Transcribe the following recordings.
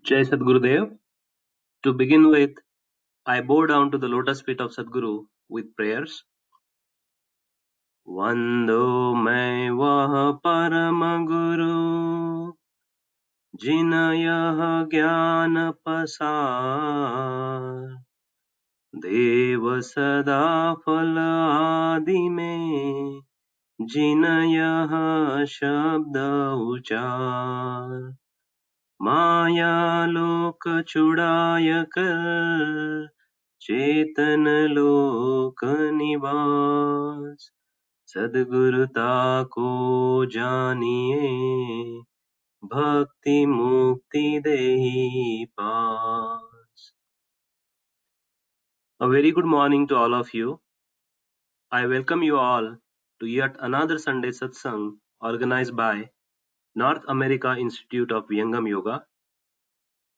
Jai Sadgurudev. To begin with, I bow down to the lotus feet of Sadguru with prayers. वंदो मैं वह परम गुरु जिन यह ज्ञान पसार देव सदा फल आदि में जिन यह शब्द उचार माया लोक चुड़ाय कर चेतन लोक निवास सद्गुरुता को जानिए भक्ति मुक्ति देहि पास. A very good morning to all of you. I welcome you all to yet another Sunday Satsang organized by North America Institute of Vyangam Yoga.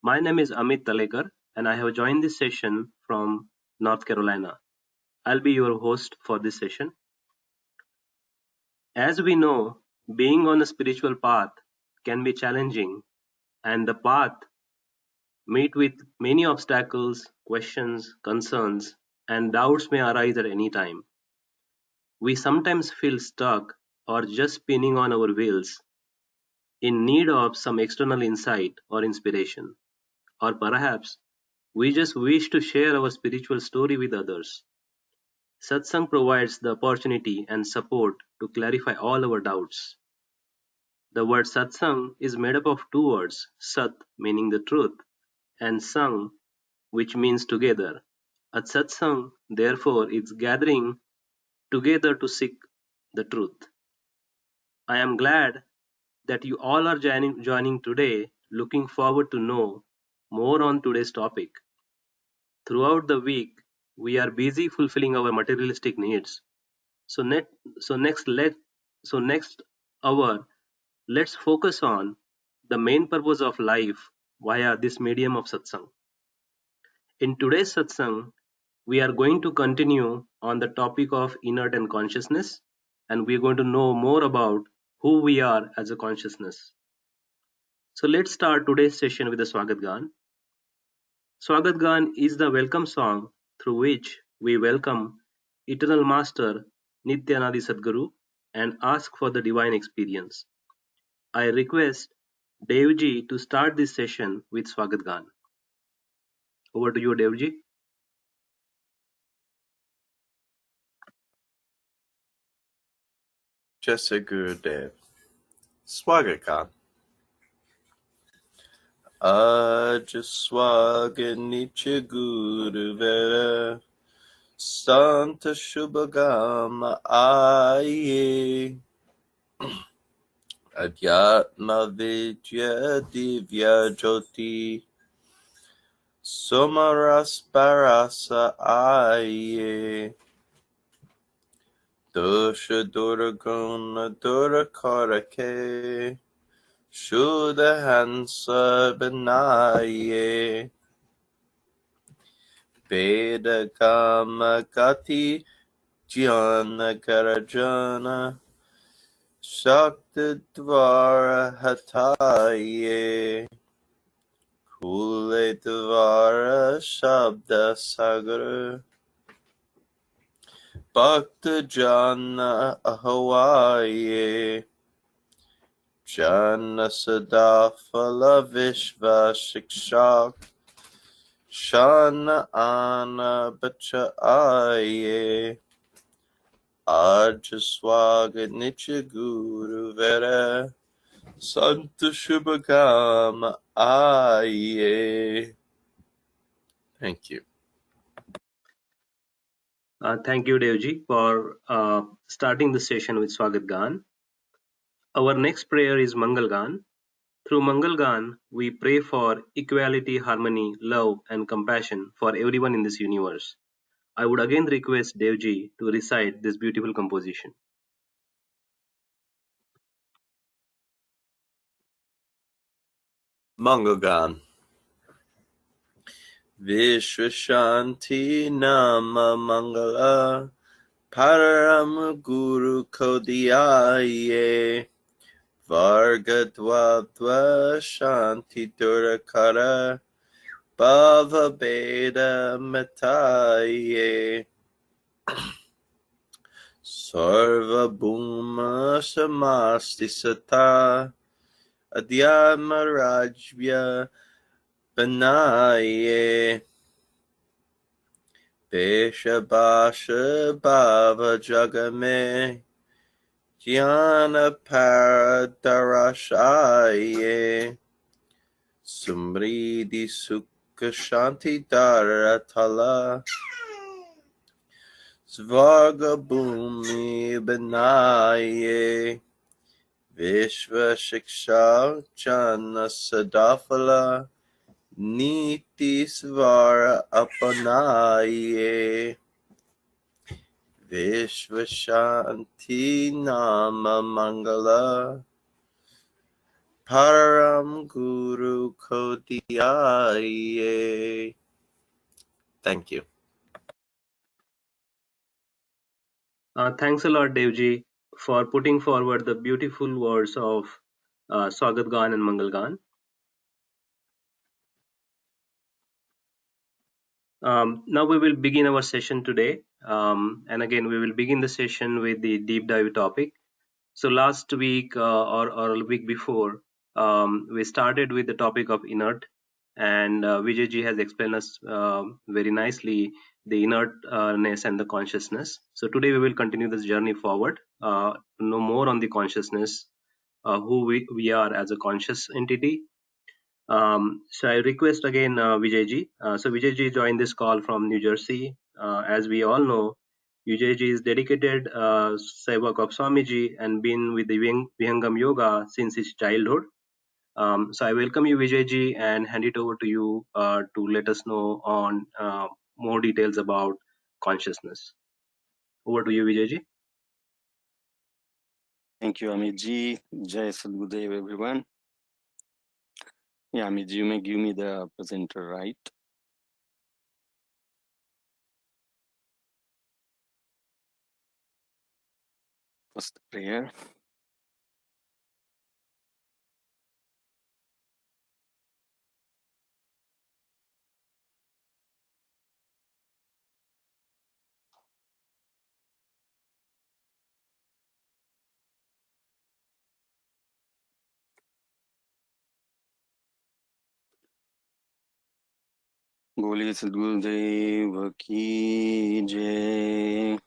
My name is Amit Talekar and I have joined this session from North Carolina. I'll be your host for this session. As we know, being on a spiritual path can be challenging, and the path meet with many obstacles, questions, concerns, and doubts may arise at any time. We sometimes feel stuck or just spinning on our wheels, in need of some external insight or inspiration. Or perhaps we just wish to share our spiritual story with others. Satsang provides the opportunity and support to clarify all our doubts. The word satsang is made up of two words, sat meaning the truth and sang which means together. A satsang therefore is gathering together to seek the truth. I am glad that you all are joining today, looking forward to know more on today's topic. Throughout the week, we are busy fulfilling our materialistic needs. So, so next hour, let's focus on the main purpose of life via this medium of satsang. In today's satsang, we are going to continue on the topic of inner and consciousness, and we are going to know more about who we are as a consciousness. So let's start today's session with the Swagat Gan. Swagat Gan is the welcome song through which we welcome Eternal Master Nityanadi Sadguru and ask for the divine experience. I request Devji to start this session with Swagat Gan. Over to you, Devji. Jai Gurudev. Swagakan. Aja Swaganicha Guruvera Santa Shubhagama Aye Adhyatma Vidya Divya Jyoti Somaras Parasa Aye Dosha Duraguna Durakarake Shuddha Hansa Benaye Veda Kama Gati Jnana Karajana Shakti Dvara Hataye Kule Dvara Shabda Sagar Bhakta Jana Hawaye Jana Sadafala Vishva Shikshak Shana Ana Bacha Aye Ajaswaga Nitya Guru Vera Santa Shubhagama Aye. Thank you. Thank you, Devji, for starting the session with Swagat Gan. Our next prayer is Mangal Gan. Through Mangal Gan, we pray for equality, harmony, love, and compassion for everyone in this universe. I would again request Devji to recite this beautiful composition. Mangagan. Vishwashanti Nama Mangala Param Guru Kodiyaye Vargadvadva Shanti Durakara Bhava Beda Mataye Sarva Bhuma Samasti Sata Adhyama Rajya Banaye Pesha Basha Bhava Jagame Jnana Paradarashaye Sumridi Sukha Shanti Dharatala Svarga Bhumi Benaye Vishva Shiksha Jana Sadafala Niti Svara Apanaye Vishva Shanti Nama Mangala Param Guru Kodiyaye. Thank you. Thanks a lot, Devji, for putting forward the beautiful words of Swagat Gan and Mangal Gan. Now we will begin our session today. And again, we will begin the session with the deep dive topic. So last week or a week before, we started with the topic of inert, and Vijayji has explained us very nicely the inertness and the consciousness. So today we will continue this journey forward, to know more on the consciousness, who we are as a conscious entity. So I request again Vijayji. So Vijayji joined this call from New Jersey. As we all know, Vijayji is dedicated Sevak of Swamiji and been with the Vihangam Yoga since his childhood. So I welcome you, Vijayji, and hand it over to you to let us know on more details about consciousness. Over to you, Vijayji. Thank you, Amitji. Jai Sadgudev, everyone. Yeah, Amitji, you may give me the presenter, right? First prayer. बोलिए सदगुरुदेव की जय।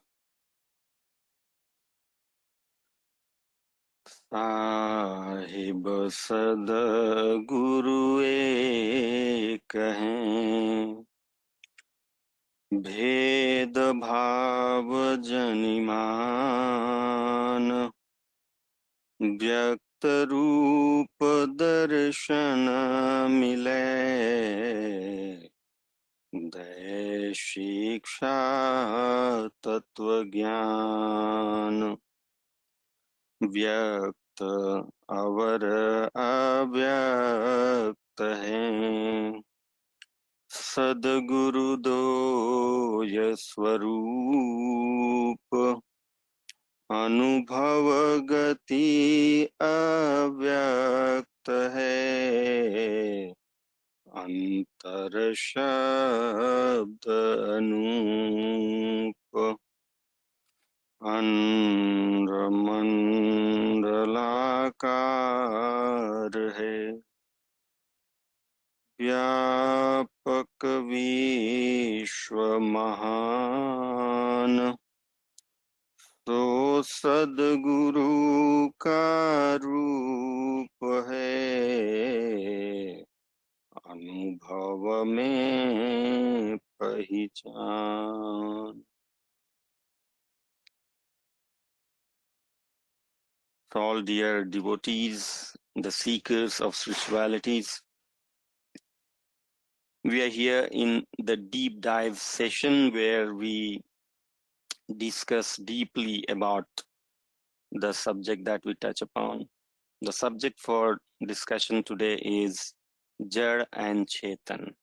साहिब सदगुरु एक हैं, भेद भाव जनिमान, व्यक्त रूप दर्शन मिले, दय शिक्षा तत्व ज्ञान, व्यक्त अवर अव्यक्त है, सदगुरु दोय स्वरूप, अनुभव गति अव्यक्त है, अंतर शब्द अनूप, अंडमंडलाकार है, व्यापक विश्व महान, तो सदगुरु का रूप है, अनुभव में पहचान। So all dear devotees, the seekers of spiritualities, we are here in the deep dive session where we discuss deeply about the subject that we touch upon. The subject for discussion today is Jad and Chetan.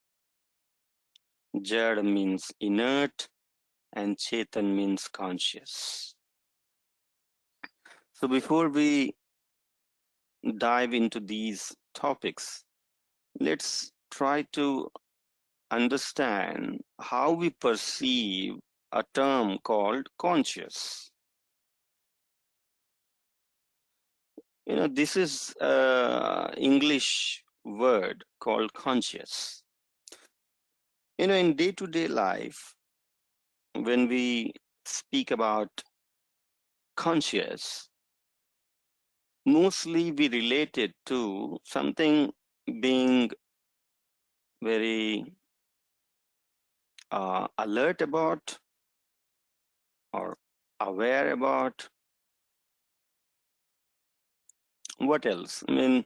Jad means inert and Chetan means conscious. So before we dive into these topics, let's try to understand how we perceive a term called conscious. This is an English word called conscious. In day-to-day life, when we speak about conscious, mostly we relate it to something being very alert about or aware about. What else? I mean,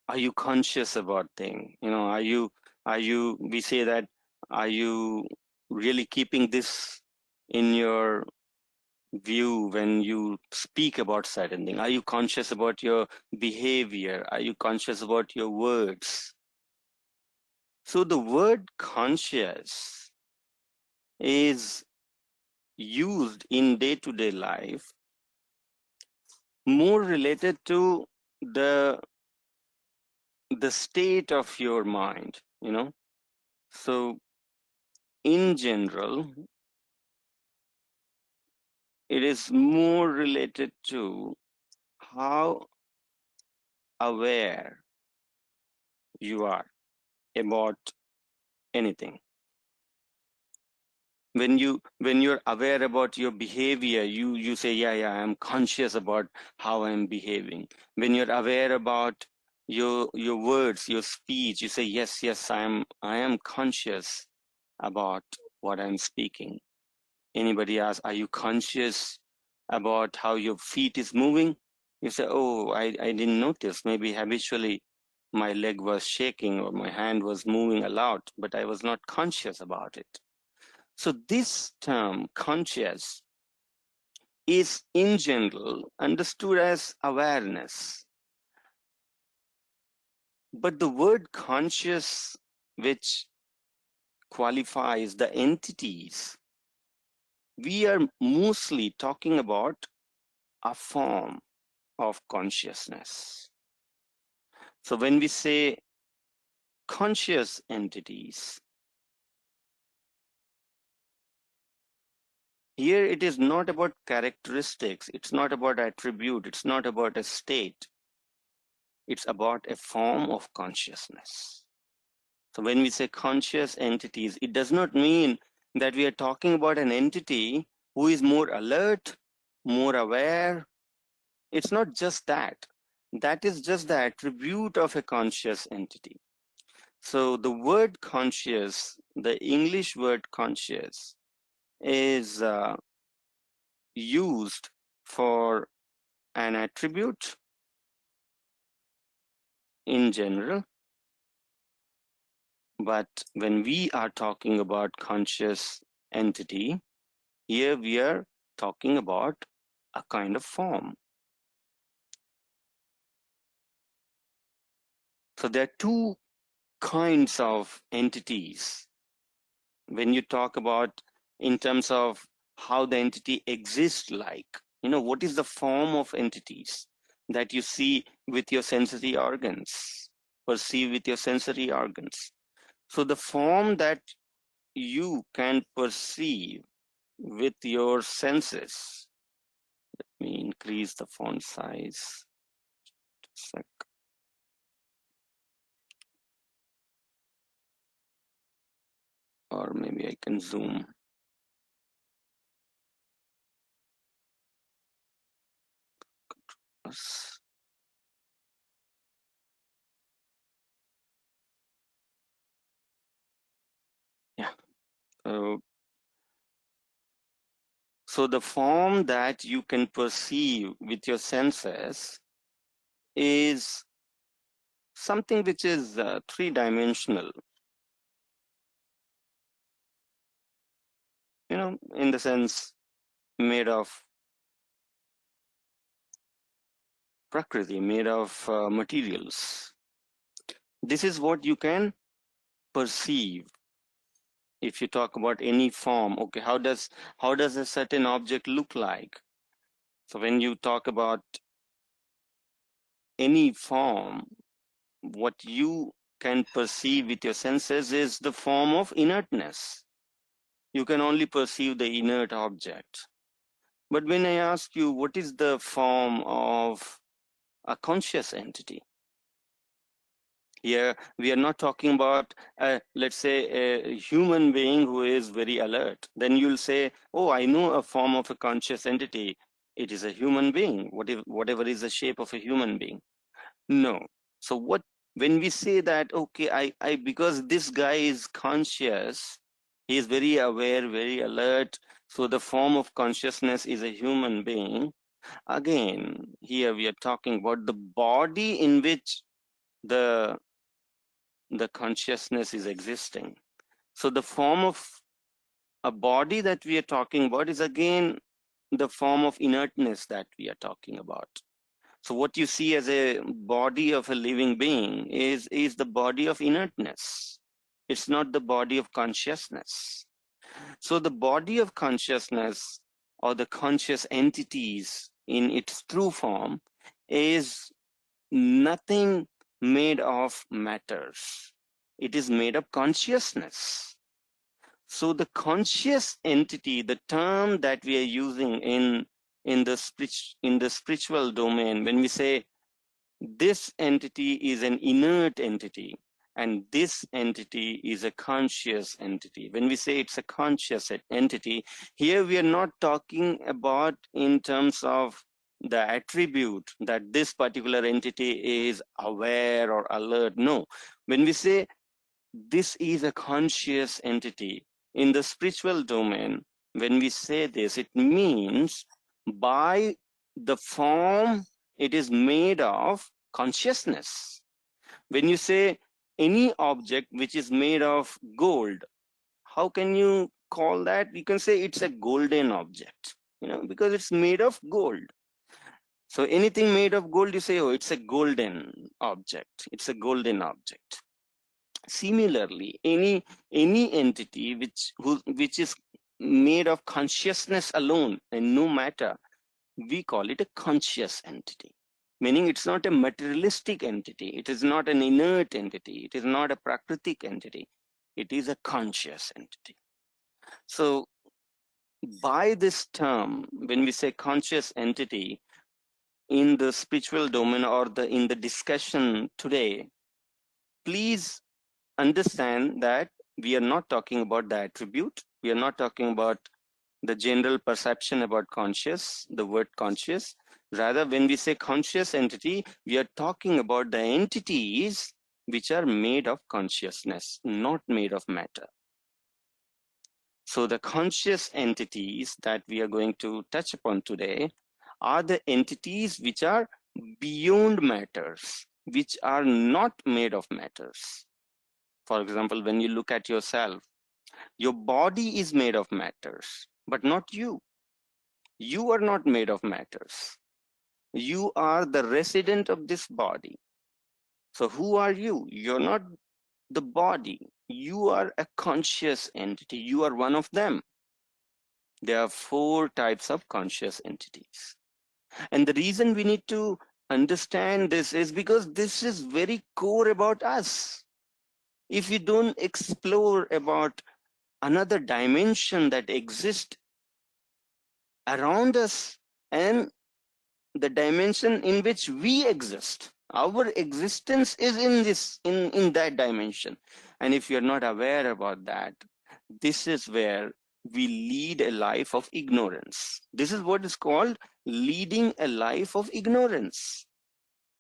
are you conscious about thing? We say that, are you really keeping this in your view when you speak about certain thing? Are you conscious about your behavior? Are you conscious about your words? So the word conscious is used in day-to-day life more related to the state of your mind. So in general, it is more related to how aware you are about anything. When you're aware about your behavior, you say, yeah, I'm conscious about how I'm behaving. When you're aware about your words, your speech, you say, yes, I am conscious about what I'm speaking. Anybody asks, are you conscious about how your feet is moving? You say, oh, I didn't notice. Maybe habitually my leg was shaking or my hand was moving a lot, but I was not conscious about it. So this term, conscious, is in general understood as awareness. But the word conscious, which qualifies the entities, we are mostly talking about a form of consciousness. So when we say conscious entities, here it is not about characteristics, it's not about attribute, it's not about a state, it's about a form of consciousness. So when we say conscious entities, it does not mean that we are talking about an entity who is more alert, more aware. It's not just that. That is just the attribute of a conscious entity. So the word conscious, the English word conscious, is used for an attribute in general. But when we are talking about conscious entity, here we are talking about a kind of form. So there are two kinds of entities when you talk about in terms of how the entity exists like. What is the form of entities that you see with your sensory organs, perceive with your sensory organs? So the form that you can perceive with your senses. Let me increase the font size. Sec. Or maybe I can zoom. Yeah. So the form that you can perceive with your senses is something which is three-dimensional. In the sense made of prakriti, made of materials. This is what you can perceive. If you talk about any form, okay, how does a certain object look like? So when you talk about any form, what you can perceive with your senses is the form of inertness. You can only perceive the inert object. But when I ask you, what is the form of a conscious entity? Here, we are not talking about, let's say, a human being who is very alert. Then you'll say, oh, I know a form of a conscious entity. It is a human being, whatever is the shape of a human being. No. So when we say that, okay, because this guy is conscious, he is very aware, very alert, so the form of consciousness is a human being. Again, here we are talking about the body in which the consciousness is existing. So the form of a body that we are talking about is again the form of inertness that we are talking about. So what you see as a body of a living being is the body of inertness. It's not the body of consciousness. So the body of consciousness, or the conscious entities in its true form, is nothing made of matters. It is made of consciousness. So the conscious entity, the term that we are using in the spiritual domain, when we say this entity is an inert entity and this entity is a conscious entity, when we say it's a conscious entity, here we are not talking about in terms of the attribute that this particular entity is aware or alert. No, when we say this is a conscious entity in the spiritual domain, when we say this, it means by the form it is made of consciousness. When you say any object which is made of gold, how can you call that? You can say it's a golden object, because it's made of gold. So anything made of gold, you say, oh, it's a golden object. It's a golden object. Similarly, any entity which is made of consciousness alone and no matter, we call it a conscious entity. Meaning it's not a materialistic entity, it is not an inert entity, it is not a prakritic entity, it is a conscious entity. So by this term, when we say conscious entity in the spiritual domain or in the discussion today, please understand that we are not talking about the attribute, we are not talking about the general perception about conscious, the word conscious. Rather, when we say conscious entity, we are talking about the entities which are made of consciousness, not made of matter. So the conscious entities that we are going to touch upon today are the entities which are beyond matters, which are not made of matters. For example, when you look at yourself, your body is made of matters, but not you. You are not made of matters. You are the resident of this body. So who are you? You're not the body. You are a conscious entity. You are one of them. There are 4 types of conscious entities. And the reason we need to understand this is because this is very core about us. If we don't explore about another dimension that exists around us and the dimension in which we exist, our existence is in that dimension, and if you're not aware about that, this is where we lead a life of ignorance. This is what is called leading a life of ignorance.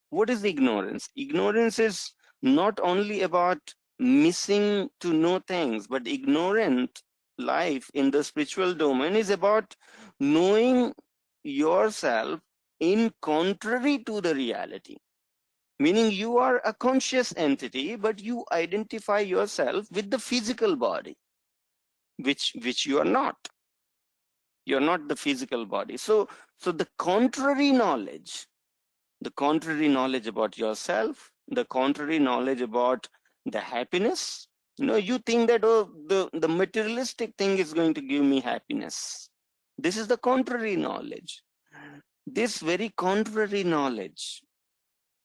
What is ignorance? Ignorance is not only about missing to know things, but ignorant life in the spiritual domain is about knowing yourself in contrary to the reality. Meaning you are a conscious entity, but you identify yourself with the physical body, which you are not. You're not the physical body. So the contrary knowledge about yourself, the contrary knowledge about the happiness. You think that, oh, the materialistic thing is going to give me happiness. This is the contrary knowledge. This very contrary knowledge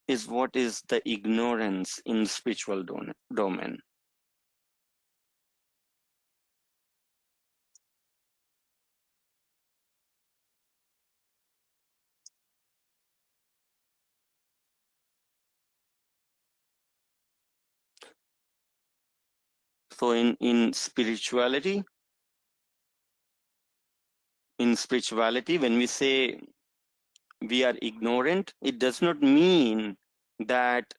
is what is the ignorance in spiritual domain. So in spirituality, when we say we are ignorant, it does not mean that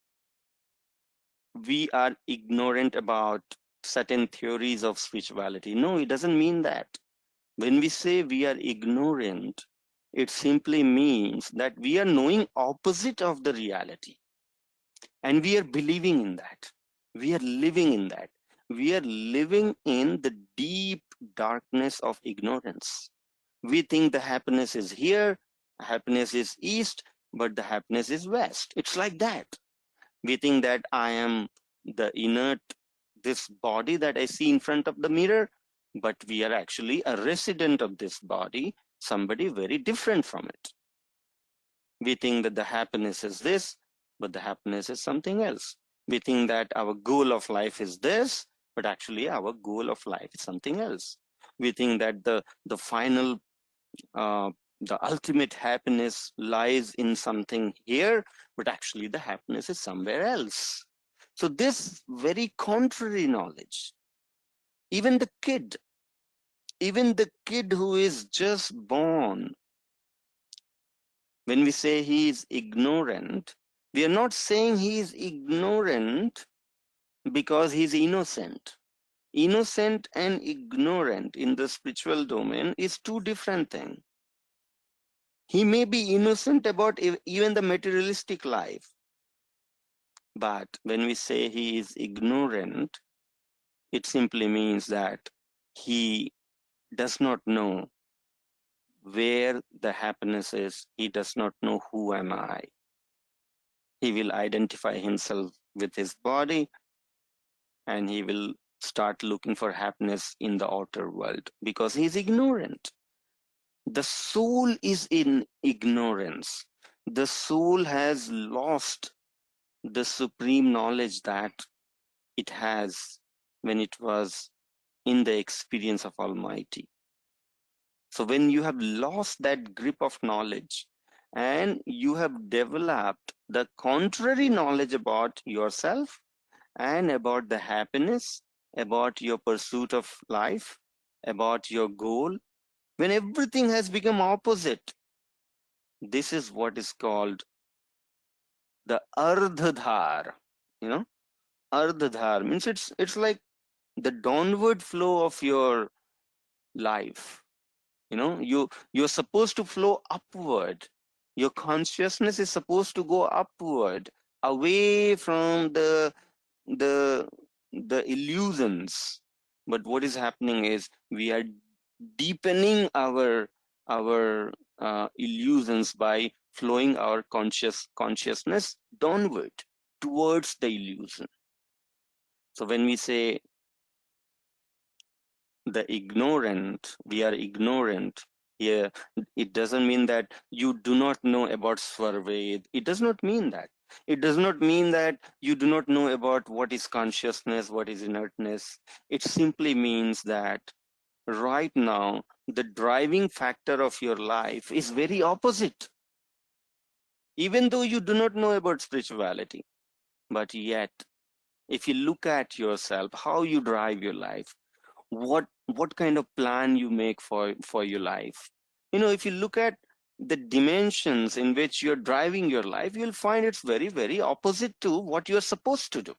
we are ignorant about certain theories of spirituality. No, it doesn't mean that. When we say we are ignorant, it simply means that we are knowing opposite of the reality, and we are believing in that. We are living in that. We are living in the deep darkness of ignorance. We think the happiness is here, happiness is east, but the happiness is west. It's like that. We think that I am the inert, this body that I see in front of the mirror, but we are actually a resident of this body, somebody very different from it. We think that the happiness is this, but the happiness is something else. We think that our goal of life is this, but actually our goal of life is something else. We think that the final uh, the ultimate happiness lies in something here, but actually the happiness is somewhere else. So this very contrary knowledge, even the kid, who is just born, when we say he is ignorant, we are not saying he is ignorant because he is innocent. Innocent and ignorant in the spiritual domain is two different things. He may be innocent about even the materialistic life. But when we say he is ignorant, it simply means that he does not know where the happiness is. He does not know who am I. He will identify himself with his body, and he will start looking for happiness in the outer world because he is ignorant. The soul is in ignorance. The soul has lost the supreme knowledge that it has when it was in the experience of Almighty. So when you have lost that grip of knowledge and you have developed the contrary knowledge about yourself and about the happiness, about your pursuit of life, about your goal, when everything has become opposite, this is what is called the ardhadhar. You know, ardhadhar means it's like the downward flow of your life. You know, you're supposed to flow upward. Your consciousness is supposed to go upward, away from the the illusions. But what is happening is we are deepening our illusions by flowing our consciousness downward towards the illusion. So when we say we are ignorant here, it doesn't mean that you do not know about Svarved. It does not mean that. It does not mean that you do not know about what is consciousness, what is inertness. It simply means that right now, the driving factor of your life is very opposite. Even though you do not know about spirituality, but yet, if you look at yourself, how you drive your life, what kind of plan you make for your life, if you look at the dimensions in which you're driving your life, you'll find it's very, very opposite to what you're supposed to do.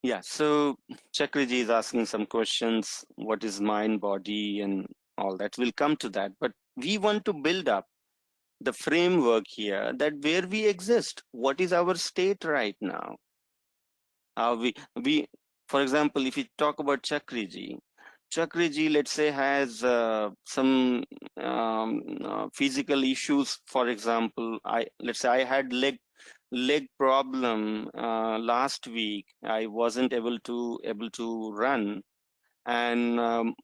Yeah, so Chakraji is asking some questions. What is mind, body, and all that? We'll come to that. But we want to build up the framework here that where we exist, what is our state right now? We for example, if you talk about Chakriji, let's say, has some physical issues. For example, let's say I had leg problem last week. I wasn't able to run, and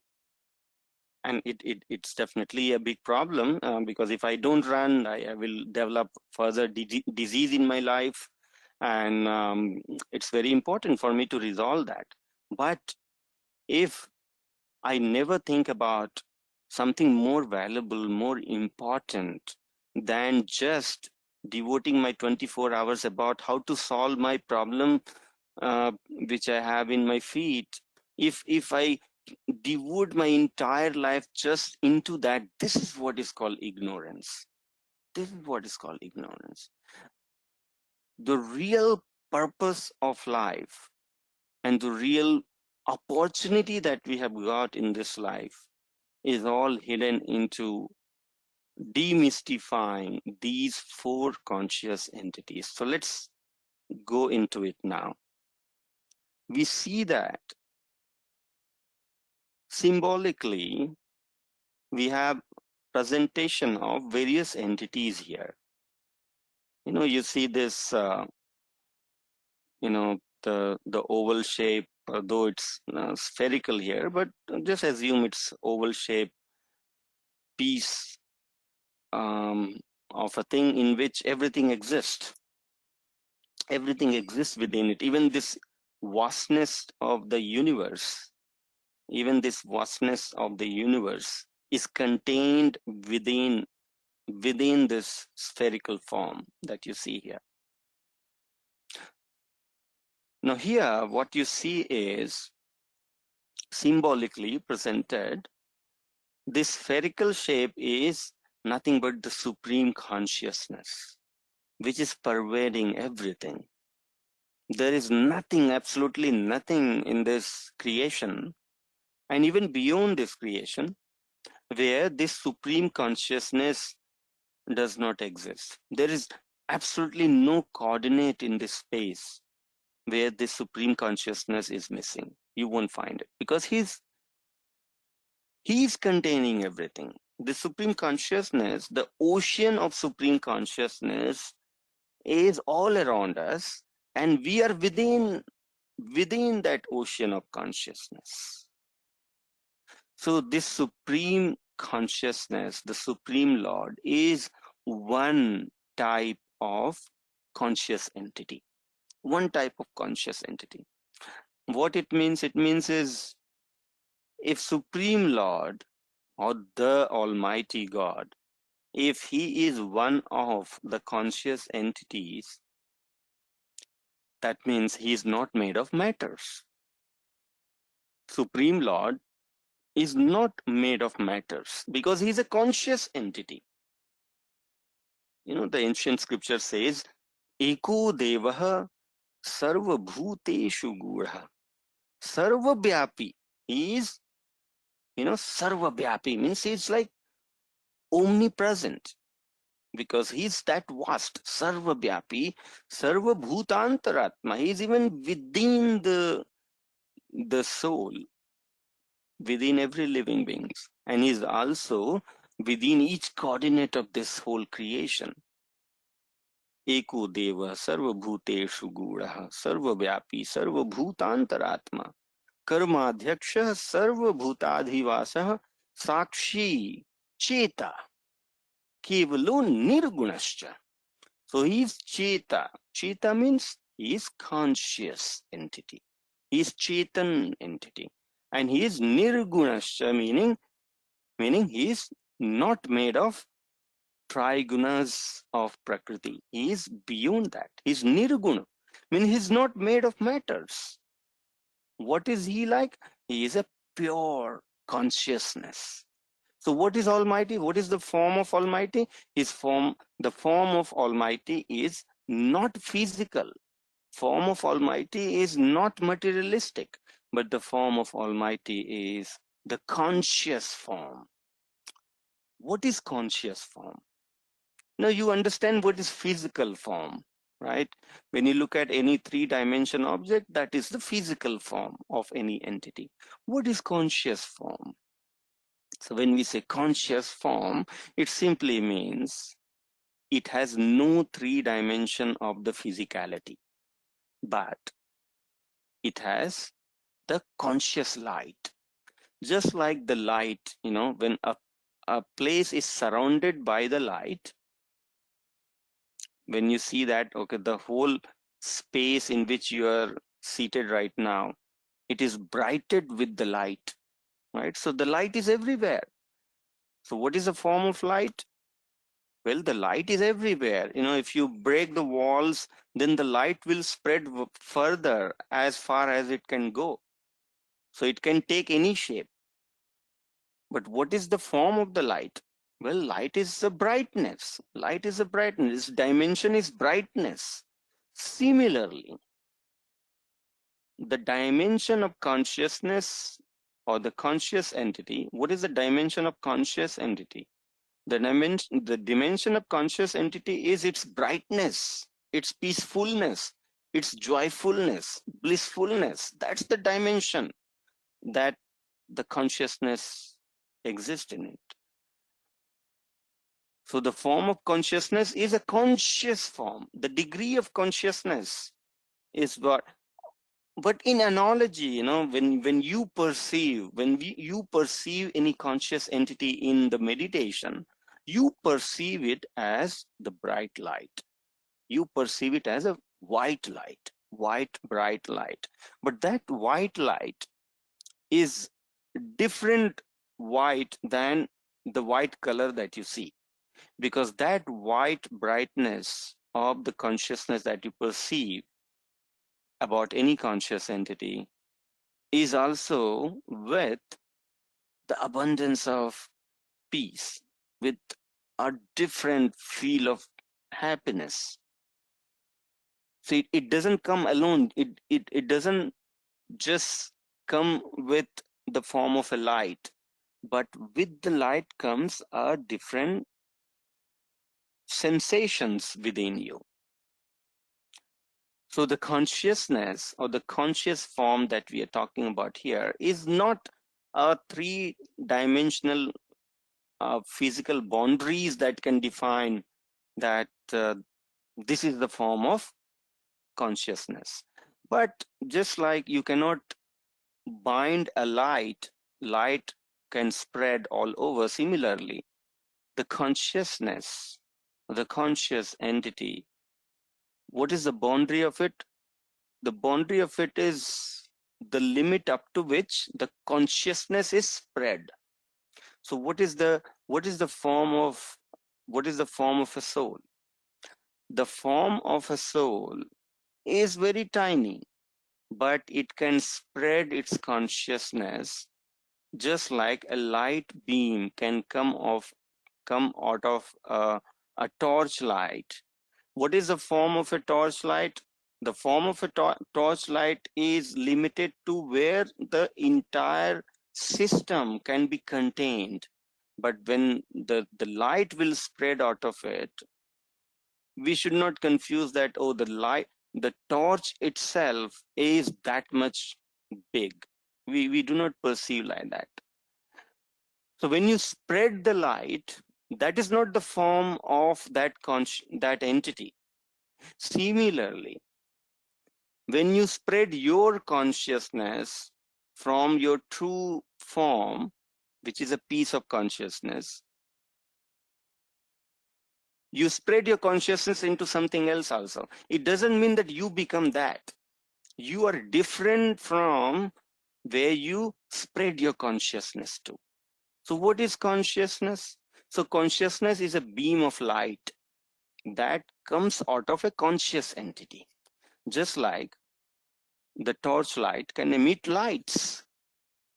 and it's definitely a big problem, because if I don't run, I will develop further disease in my life, and it's very important for me to resolve that. But if I never think about something more valuable, more important than just devoting my 24 hours about how to solve my problem, which I have in my feet, if I devote my entire life just into that, this is what is called ignorance. This is what is called ignorance. The real purpose of life and the real opportunity that we have got in this life is all hidden into demystifying these four conscious entities. So let's go into it now. We see that symbolically we have presentation of various entities here. You see this, the oval shape, though it's spherical here, but just assume it's oval shape piece of a thing in which everything exists. Everything exists within it. Even this vastness of the universe, is contained within this spherical form that you see here. Now here, what you see is symbolically presented. This spherical shape is nothing but the supreme consciousness, which is pervading everything. There is nothing, absolutely nothing in this creation, and even beyond this creation, where this supreme consciousness does not exist. There is absolutely no coordinate in this space where this supreme consciousness is missing. You won't find it, because he's containing everything. The supreme consciousness, the ocean of supreme consciousness, is all around us, and we are within that ocean of consciousness. So this supreme consciousness, the supreme Lord, is one type of conscious entity. One type of conscious entity. What it means is, if Supreme Lord or the Almighty God, if he is one of the conscious entities, that means he is not made of matters. Supreme Lord is not made of matters because he is a conscious entity. The ancient scripture says, Eko Devaha Sarva Bhuteshu Gudha. Sarva Vyapi. He is, Sarva Vyapi means he's like omnipresent, because he's that vast, Sarva Vyapi, Sarva Bhutantaratma. He's even within the soul, within every living being, and he's also within each coordinate of this whole creation. Eko Deva Sarva Bhuteshu Gudha Sarva Vyapi Sarva Bhutantaratma Karmadhyaksha Sarva Bhutadhivasah Sakshi Cheta Kevalo Nirgunascha. So he is Cheta. Cheta means he is conscious entity. He is Chetan entity. And he is Nirgunascha, meaning he is not made of trigunas of Prakriti. He is beyond that. He is Nirguna. Meaning he is not made of matters. What is he like? He is a pure consciousness. So what is Almighty? What is the form of Almighty? The form of Almighty is not physical. Form of Almighty is not materialistic, but the form of Almighty is the conscious form. What is conscious form? Now you understand what is physical form, right? When you look at any three-dimension object, that is the physical form of any entity. What is conscious form? So when we say conscious form, it simply means it has no three-dimension of the physicality, but it has the conscious light. Just like the light, when a place is surrounded by the light, when you see that, okay, the whole space in which you are seated right now, it is brightened with the light, right? So the light is everywhere. So what is the form of light? Well, the light is everywhere. If you break the walls, then the light will spread further as far as it can go. So it can take any shape. But what is the form of the light? Well, light is the brightness. Light is the brightness. Dimension is brightness. Similarly, the dimension of consciousness or the conscious entity, what is the dimension of conscious entity? The dimension of conscious entity is its brightness, its peacefulness, its joyfulness, blissfulness. That's the dimension that the consciousness exists in it. So the form of consciousness is a conscious form. The degree of consciousness is what. But in analogy, when you perceive, you perceive any conscious entity in the meditation, you perceive it as the bright light. You perceive it as a white light, white bright light. But that white light is different white than the white color that you see, because that white brightness of the consciousness that you perceive about any conscious entity is also with the abundance of peace, with a different feel of happiness. So it doesn't come alone. It doesn't just come with the form of a light, but with the light comes a different sensations within you. So the consciousness or the conscious form that we are talking about here is not a three-dimensional physical boundaries that can define that this is the form of consciousness. But just like you cannot bind a light can spread all over. Similarly, the consciousness, the conscious entity, what is the boundary of it? The boundary of it is the limit up to which the consciousness is spread. So what is the form of a soul? The form of a soul is very tiny, but it can spread its consciousness just like a light beam can come out of a torch light. What is the form of a torch light? The form of a torch light is limited to where the entire system can be contained. But when the light will spread out of it, we should not confuse that, oh, the torch itself is that much big. We do not perceive like that. So when you spread the light, that is not the form of that entity. Similarly, when you spread your consciousness from your true form, which is a piece of consciousness, you spread your consciousness into something else also. It doesn't mean that you become that. You are different from where you spread your consciousness to. So what is consciousness? So consciousness is a beam of light that comes out of a conscious entity. Just like the torch light can emit lights.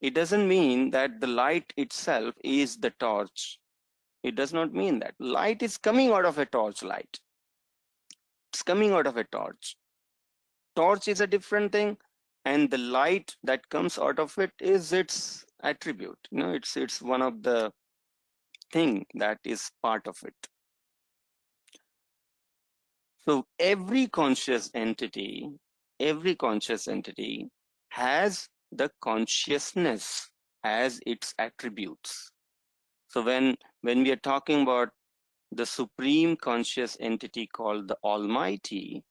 It doesn't mean that the light itself is the torch. It does not mean that. Light is coming out of a torch light. It's coming out of a torch. Torch is a different thing, and the light that comes out of it is its attribute. It's one of the thing that is part of it. So every conscious entity has the consciousness as its attributes. So when we are talking about the supreme conscious entity called the Almighty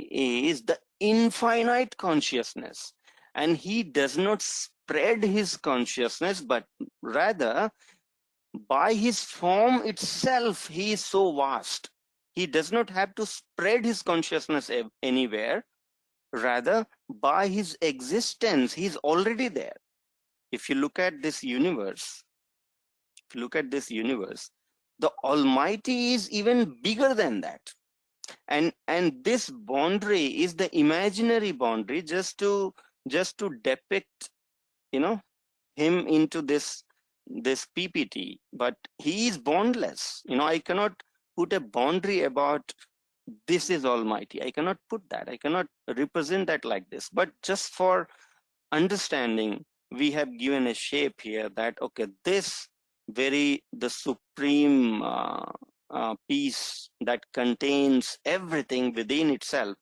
is the infinite consciousness, and he does not spread his consciousness, but rather by his form itself, he is so vast. He does not have to spread his consciousness anywhere. Rather, by his existence, he is already there. If you look at this universe, the Almighty is even bigger than that. And this boundary is the imaginary boundary, just to depict, you know, him into this PPT, but he is boundless. I cannot put a boundary about this is Almighty. I cannot put that. I cannot represent that like this. But just for understanding, we have given a shape here that, okay, this the supreme piece that contains everything within itself,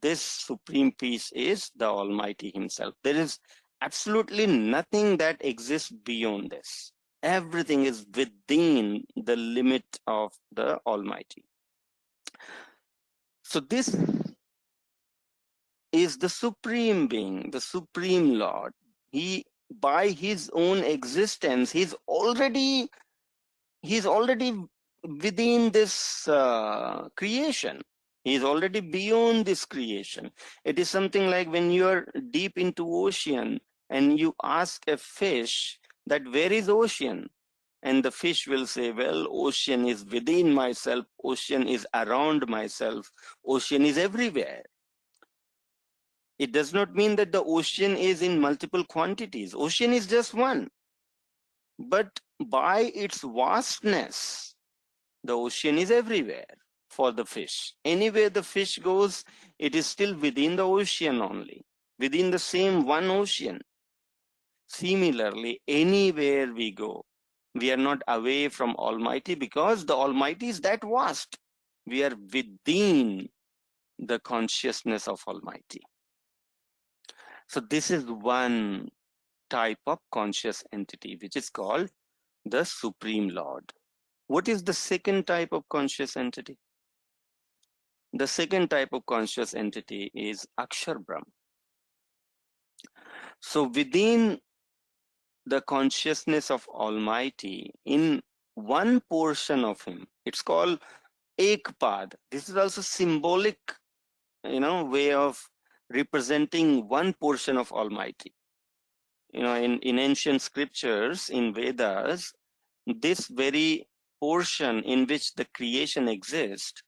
this supreme piece is the Almighty himself. There is absolutely nothing that exists beyond this. Everything is within the limit of the Almighty. So this is the supreme being, the supreme Lord. He, by his own existence, he's already within this creation. He is already beyond this creation. It is something like when you are deep into ocean and you ask a fish that where is ocean? And the fish will say, well, ocean is within myself, ocean is around myself, ocean is everywhere. It does not mean that the ocean is in multiple quantities. Ocean is just one. But by its vastness, the ocean is everywhere for the fish. Anywhere the fish goes, it is still within the ocean only, within the same one ocean. Similarly, anywhere we go, we are not away from Almighty because the Almighty is that vast. We are within the consciousness of Almighty. So this is one type of conscious entity, which is called the Supreme Lord. What is the second type of conscious entity? The second type of conscious entity is Akshar Brahm. So within the consciousness of Almighty, in one portion of him, it's called Ekpad. This is also symbolic, way of representing one portion of Almighty. In ancient scriptures, in Vedas, this very portion in which the creation exists,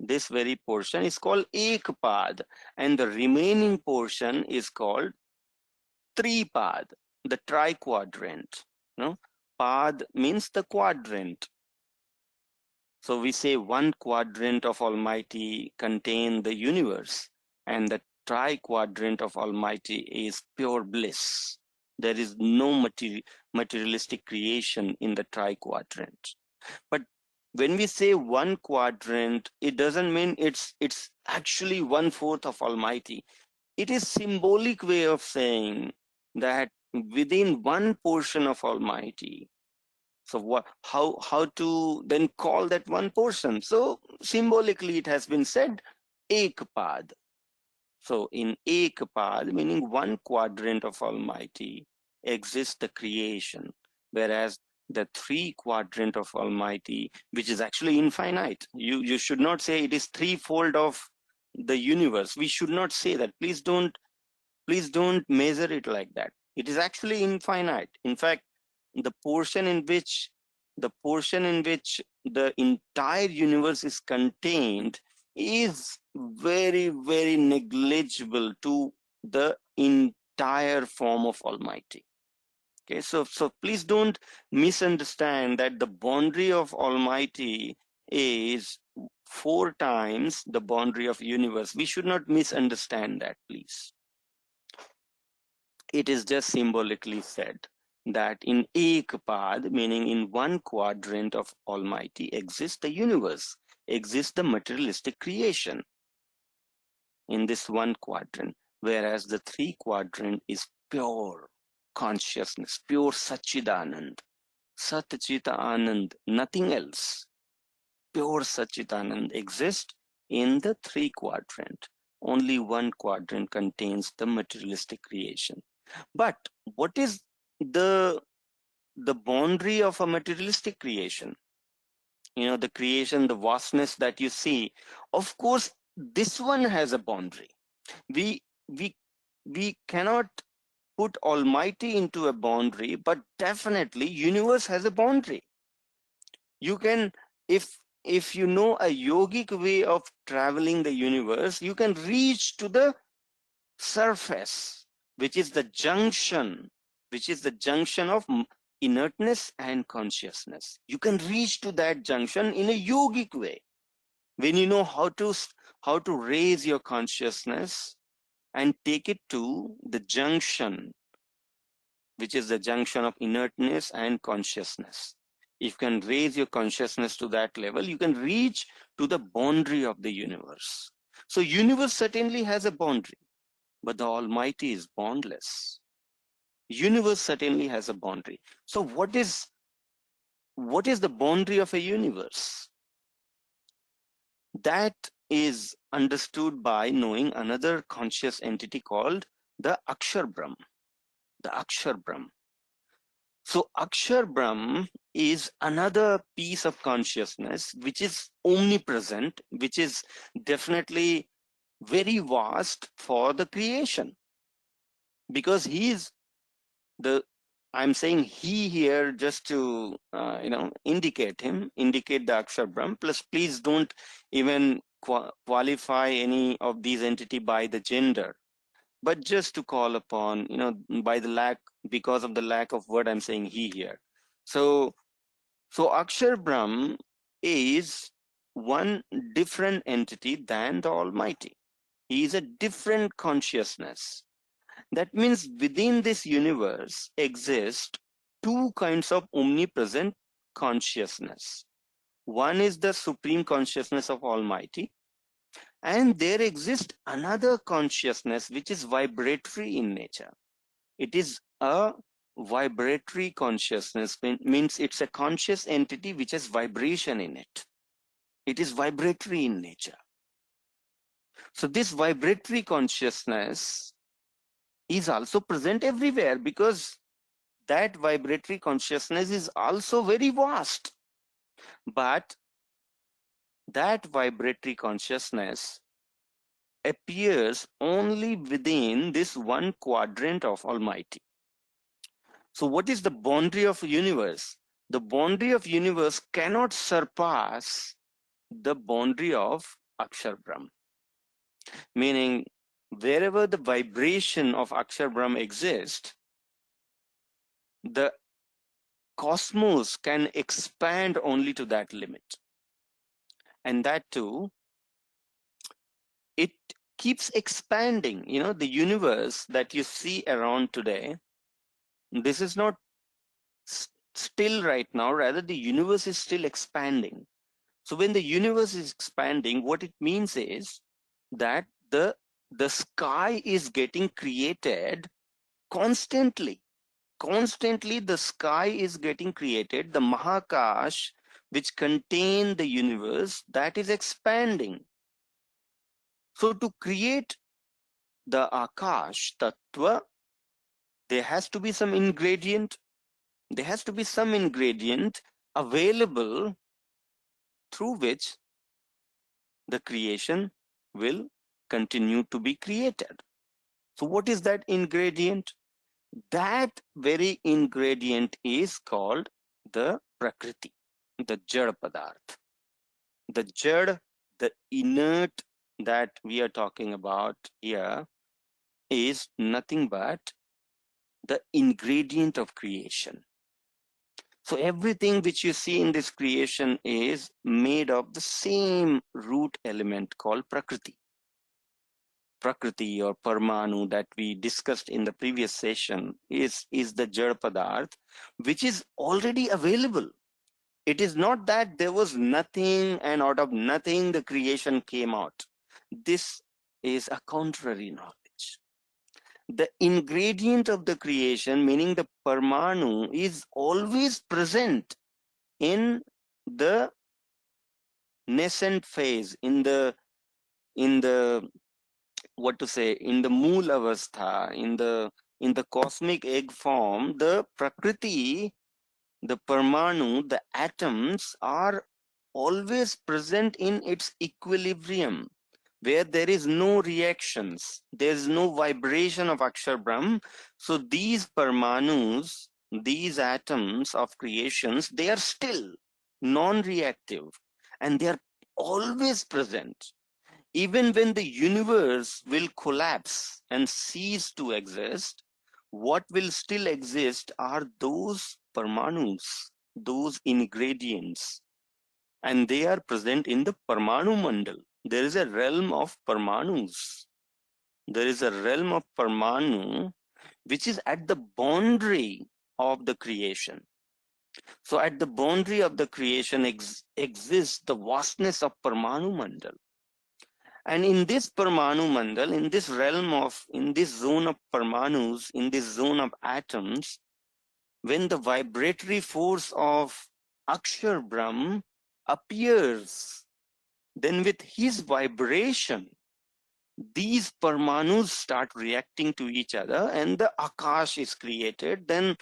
this very portion is called Ekpad, and the remaining portion is called Tripad, the tri-quadrant. Pad means the quadrant. So we say one quadrant of Almighty contain the universe, and the tri-quadrant of Almighty is pure bliss. There is no materialistic creation in the tri-quadrant. But when we say one quadrant, it doesn't mean it's actually 1/4 of Almighty. It is symbolic way of saying that within one portion of Almighty. So how to then call that one portion? So symbolically it has been said Ekpad. So in Ekpad, meaning one quadrant of Almighty, exists the creation, whereas the three quadrant of Almighty, which is actually infinite. You should not say it is threefold of the universe. We should not say that. Please don't measure it like that. It is actually infinite. In fact, the portion in which the entire universe is contained is very, very negligible to the entire form of Almighty. Okay, so please don't misunderstand that the boundary of Almighty is 4 times the boundary of universe. We should not misunderstand that, please. It is just symbolically said that in Ekpad, meaning in one quadrant of Almighty, exists the universe, exists the materialistic creation in this one quadrant, whereas the 3 quadrant is pure consciousness, pure Satchidanand, Satchita Anand, nothing else. Pure Satchitanand exists in the 3 quadrant. Only one quadrant contains the materialistic creation. But what is the boundary of a materialistic creation? The creation, the vastness that you see, of course, this one has a boundary. We we we cannot put Almighty into a boundary, but definitely universe has a boundary. You can, if you know a yogic way of traveling the universe, you can reach to the surface, which is the junction, of inertness and consciousness. You can reach to that junction in a yogic way when you know how to raise your consciousness and take it to the junction, which is the junction of inertness and consciousness. If you can raise your consciousness to that level, you can reach to the boundary of the universe. So universe certainly has a boundary, but the Almighty is boundless. Universe certainly has a boundary. So what is the boundary of a universe? That is understood by knowing another conscious entity called the Akshar Brahm. The Akshar Brahm. So Akshar Brahm is another piece of consciousness which is omnipresent, which is definitely very vast for the creation, because he is I'm saying he here just to indicate the Akshar Brahm. Plus, please don't even qualify any of these entity by the gender, but just to call upon, by the because of the lack of word, I'm saying he here. So Akshar Brahm is one different entity than the Almighty. He is a different consciousness. That means within this universe exist two kinds of omnipresent consciousness. One is the supreme consciousness of Almighty, and there exists another consciousness which is vibratory in nature. It is a vibratory consciousness, means it's a conscious entity which has vibration in it. It is vibratory in nature. So this vibratory consciousness is also present everywhere, because that vibratory consciousness is also very vast. But that vibratory consciousness appears only within this one quadrant of Almighty. So what is the boundary of universe? The boundary of universe cannot surpass the boundary of Akshar Brahm. Meaning, wherever the vibration of Akshar Brahm exists, the cosmos can expand only to that limit. And that too, it keeps expanding. The universe that you see around today, this is not still right now, rather the universe is still expanding. So when the universe is expanding, what it means is that the sky is getting created constantly. Constantly the sky is getting created. The Mahakash, which contain the universe, that is expanding. So to create the Akash Tattva, there has to be some ingredient. There has to be some ingredient available through which the creation will continue to be created. So what is that ingredient? That very ingredient is called the Prakriti, the Jad Padarth. The Jad, the inert that we are talking about here, is nothing but the ingredient of creation. So everything which you see in this creation is made of the same root element called Prakriti. Prakriti or Parmanu that we discussed in the previous session is the Jad Padarth, which is already available. It is not that there was nothing and out of nothing the creation came out. This is a contrary knowledge. The ingredient of the creation, meaning the Parmanu, is always present in the nascent phase, in the what to say, in the mool avastha, in the in the cosmic egg form, the Prakriti, the Parmanu, the atoms are always present in its equilibrium, where there is no reactions, there is no vibration of Akshar Brahm. So these Parmanus, these atoms of creations, they are still non-reactive and they are always present. Even when the universe will collapse and cease to exist, what will still exist are those Parmanus, those ingredients, and they are present in the Parmanu Mandal. There is a realm of Parmanus. There is a realm of Parmanu which is at the boundary of the creation. So at the boundary of the creation exists the vastness of Parmanu Mandal. And in this Parmanu Mandal, in this realm of, in this zone of Parmanus, in this zone of atoms, when the vibratory force of Akshar Brahm appears, then with his vibration, these Parmanus start reacting to each other and the Akash is created, then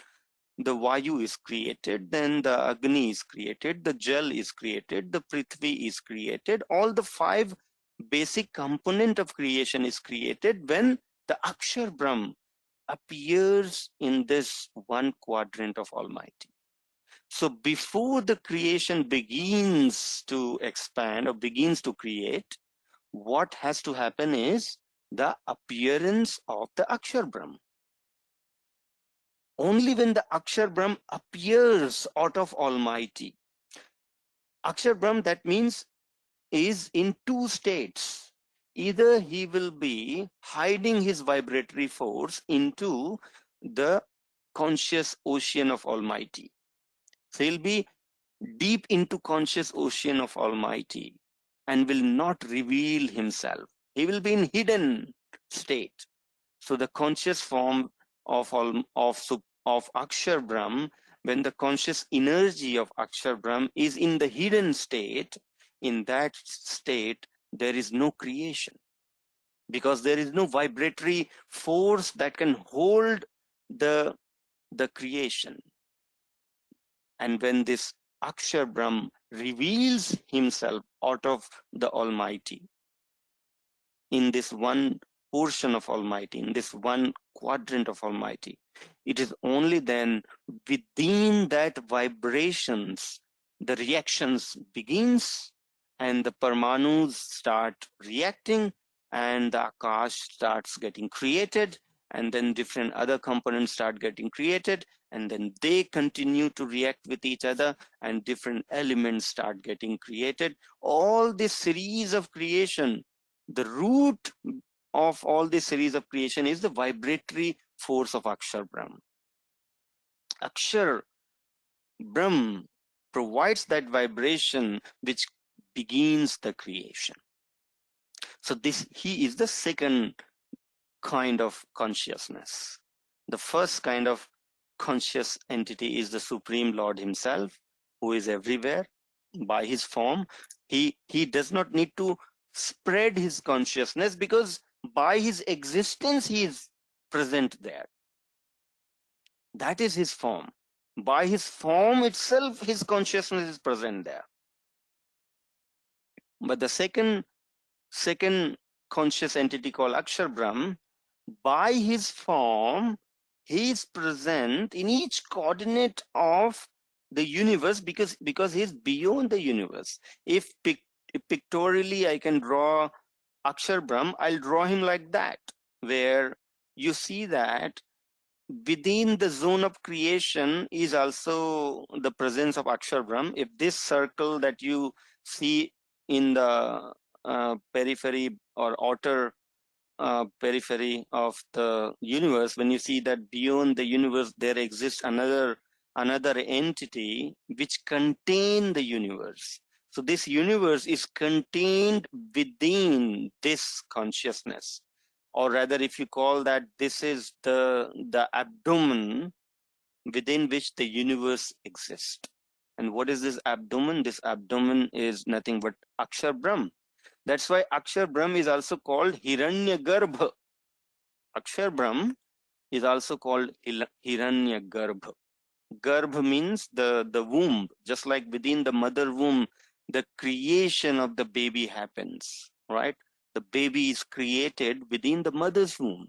the Vayu is created, then the Agni is created, the Jal is created, the Prithvi is created. All the five basic component of creation is created when the Akshar Brahm appears in this one quadrant of Almighty. So before the creation begins to expand or begins to create, what has to happen is the appearance of the Akshar Brahm. Only when the Akshar Brahm appears out of Almighty. Akshar Brahm, that means, is in two states. Either he will be hiding his vibratory force into the conscious ocean of Almighty. So he'll be deep into conscious ocean of Almighty and will not reveal himself. He will be in hidden state. So the conscious form of Akshar Brahm, when the conscious energy of Akshar Brahm is in the hidden state, in that state there is no creation, because there is no vibratory force that can hold the creation. And when this Akshar Brahm reveals himself out of the Almighty, in this one portion of Almighty, in this one quadrant of Almighty, it is only then within that vibrations, the reactions begins and the Parmanus start reacting and the Akash starts getting created, and then different other components start getting created, and then they continue to react with each other and different elements start getting created. All this series of creation, the root of all this series of creation is the vibratory force of Akshar Brahm. Akshar Brahm provides that vibration which begins the creation. So this, he is the second kind of consciousness. The first kind of conscious entity is the Supreme Lord himself, who is everywhere by his form. He does not need to spread his consciousness, because by his existence he is present there. That is his form. By his form itself, his consciousness is present there. But the second conscious entity called Akshar Brahm, by his form, he is present in each coordinate of the universe, because he is beyond the universe. If pictorially I can draw Akshar Brahm, I'll draw him like that, where you see that within the zone of creation is also the presence of Akshar Brahm. If this circle that you see in the periphery or outer periphery of the universe, when you see that beyond the universe there exists another entity which contain the universe. So this universe is contained within this consciousness, or rather, if you call that, this is the abdomen within which the universe exists. And what is this abdomen? This abdomen is nothing but Akshar Brahm. That's why Akshar Brahm is also called Hiranyagarbha. Akshar Brahm is also called Hiranya Garbha. Garbha means the womb, just like within the mother womb, the creation of the baby happens, right? The baby is created within the mother's womb.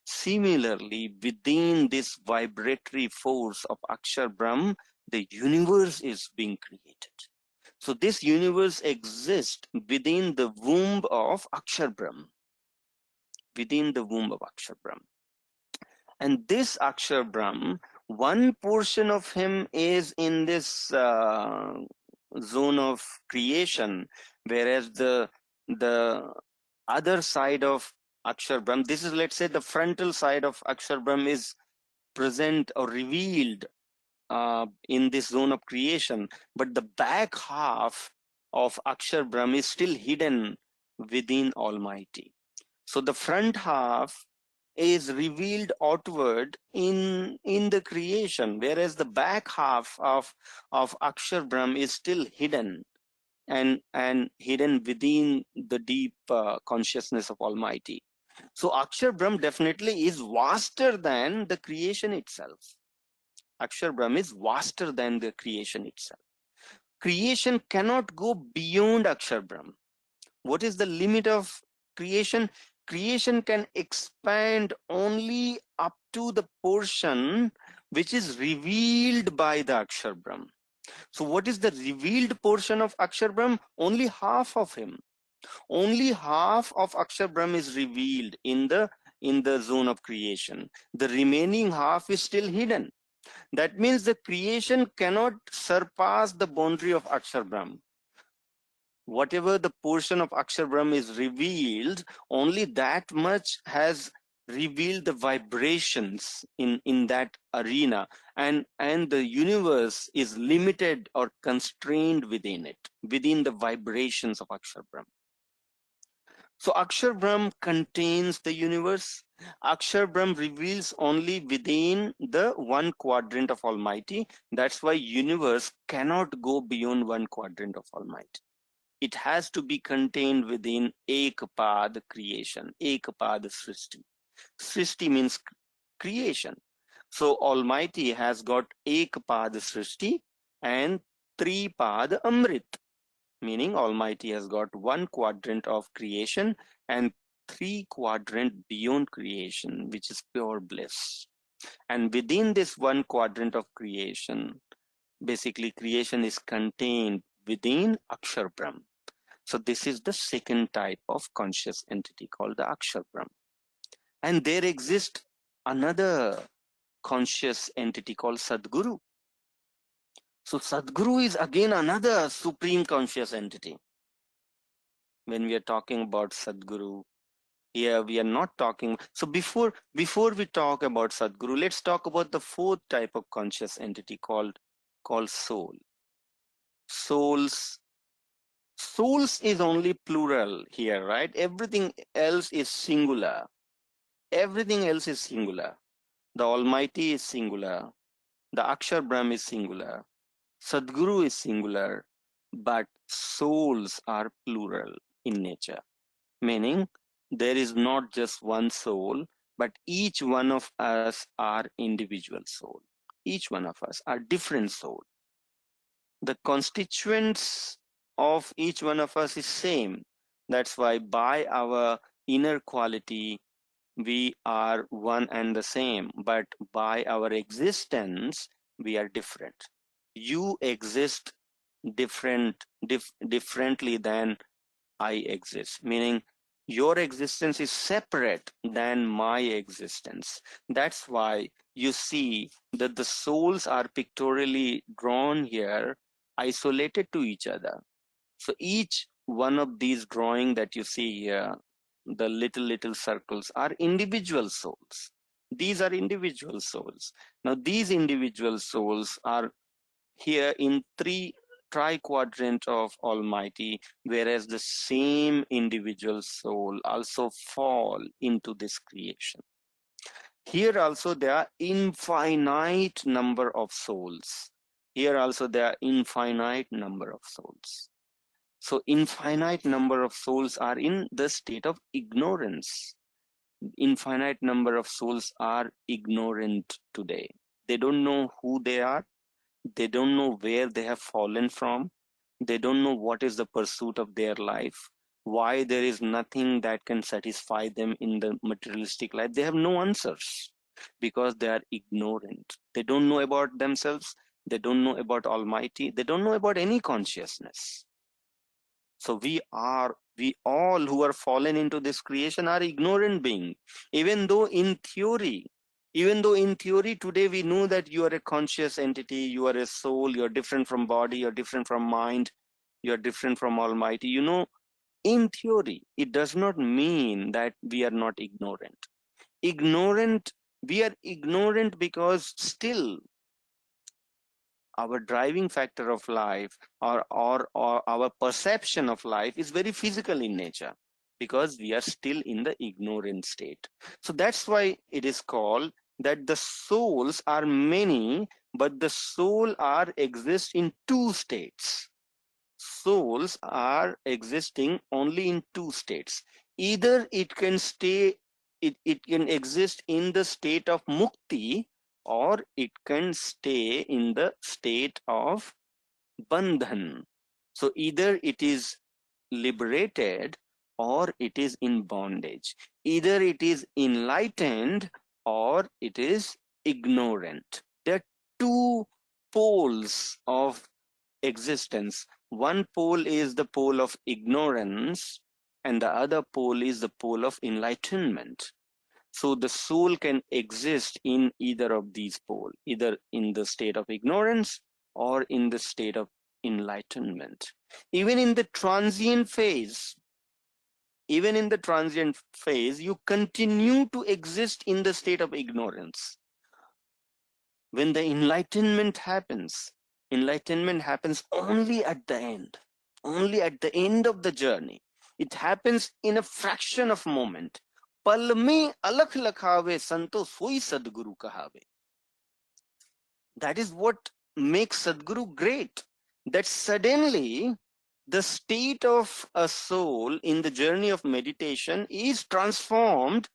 Similarly, within this vibratory force of Akshar Brahm, the universe is being created. So this universe exists within the womb of Akshar Brahm, within the womb of Akshar Brahm. And this Akshar Brahm, one portion of him is in this zone of creation, whereas the other side of Akshar Brahm, this is, let's say, the frontal side of Akshar Brahm is present or revealed in this zone of creation, but the back half of Akshar Brahm is still hidden within Almighty. So the front half is revealed outward in the creation, whereas the back half of Akshar Brahm is still hidden and hidden within the deep consciousness of Almighty. So Akshar Brahm definitely is vaster than the creation itself. Akshar Brahm is vaster than the creation itself. Creation cannot go beyond Akshar Brahm. What is the limit of creation? Creation can expand only up to the portion which is revealed by the Akshar Brahm. So what is the revealed portion of Akshar Brahm? Only half of him. Only half of Akshar Brahm is revealed in the zone of creation. The remaining half is still hidden. That means the creation cannot surpass the boundary of Akshar Brahm. Whatever the portion of Akshar Brahm is revealed, only that much has revealed the vibrations in that arena, and the universe is limited or constrained within it, within the vibrations of Akshar Brahm. So Akshar Brahm contains the universe. Akshar Brahm reveals only within the one quadrant of Almighty. That's why universe cannot go beyond one quadrant of Almighty. It has to be contained within Ekapad creation, Ekapad Srishti. Srishti means creation. So Almighty has got Ekapad Srishti and Tripad Amrit, meaning Almighty has got one quadrant of creation and three quadrant beyond creation, which is pure bliss. And within this one quadrant of creation, basically creation is contained within Akshar Brahm. So this is the second type of conscious entity called the Akshar Brahm. And there exists another conscious entity called Sadguru. So Sadguru is again another supreme conscious entity. When we are talking about Sadguru, here we are not talking. So before we talk about Sadguru, let's talk about the fourth type of conscious entity called soul. Souls is only plural here, right? Everything else is singular. Everything else is singular. The Almighty is singular. The Akshar Brahm is singular. Sadguru is singular. But souls are plural in nature. Meaning there is not just one soul, but each one of us are individual soul. Each one of us are different soul. The constituents of each one of us is same. That's why by our inner quality, we are one and the same, but by our existence, we are different. You exist differently than I exist, meaning your existence is separate than my existence. That's why you see that the souls are pictorially drawn here, isolated to each other. So each one of these drawing that you see here, the little circles, are individual souls. These are individual souls. Now these individual souls are here in tri-quadrant of Almighty, whereas the same individual soul also fall into this creation. Here also there are infinite number of souls. Here also there are infinite number of souls. So infinite number of souls are in the state of ignorance. infinite number of souls are ignorant today. They don't know who they are. They don't know where they have fallen from. They don't know what is the pursuit of their life, why there is nothing that can satisfy them in the materialistic life. They have no answers because they are ignorant. They don't know about themselves. They don't know about Almighty. They don't know about any consciousness. So we all who are fallen into this creation are ignorant beings. Even though in theory, today we know that you are a conscious entity, you are a soul, you're different from body, you're different from mind, you're different from Almighty. In theory, it does not mean that we are not ignorant. We are ignorant because still our driving factor of life or our perception of life is very physical in nature, because we are still in the ignorant state. So that's why it is called that the souls are many, but the soul are exist in two states. Souls are existing only in two states. Either it can exist in the state of mukti, or it can stay in the state of bandhan. So either it is liberated or it is in bondage. Either it is enlightened or it is ignorant. There are two poles of existence. One pole is the pole of ignorance, and the other pole is the pole of enlightenment. So the soul can exist in either of these poles, either in the state of ignorance or in the state of enlightenment. Even in the transient phase, you continue to exist in the state of ignorance. When the enlightenment happens only at the end, of the journey. It happens in a fraction of moment. Pal mein alakh lakhave santo soi Sadguru kahave. That is what makes Sadguru great. That suddenly the state of a soul in the journey of meditation is transformed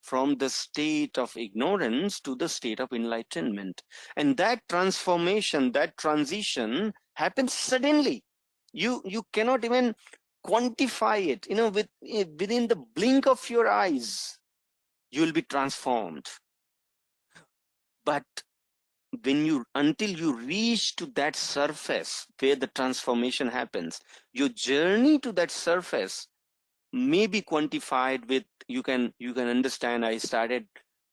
from the state of ignorance to the state of enlightenment. And that transformation, that transition happens suddenly. You cannot even quantify it. Within the blink of your eyes, you will be transformed. But until you reach to that surface where the transformation happens, your journey to that surface may be quantified with, you can understand, I started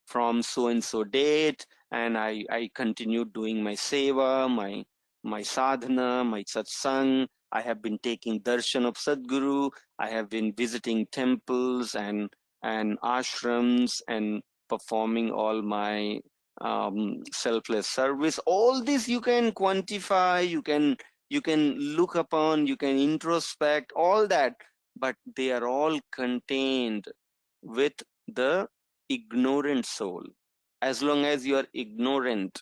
from so and so date, and I continued doing my seva, my sadhana, my satsang. I have been taking darshan of Sadguru. I have been visiting temples and ashrams and performing all my selfless service. All this you can quantify, you can look upon, you can introspect, all that, but they are all contained with the ignorant soul. As long as you are ignorant,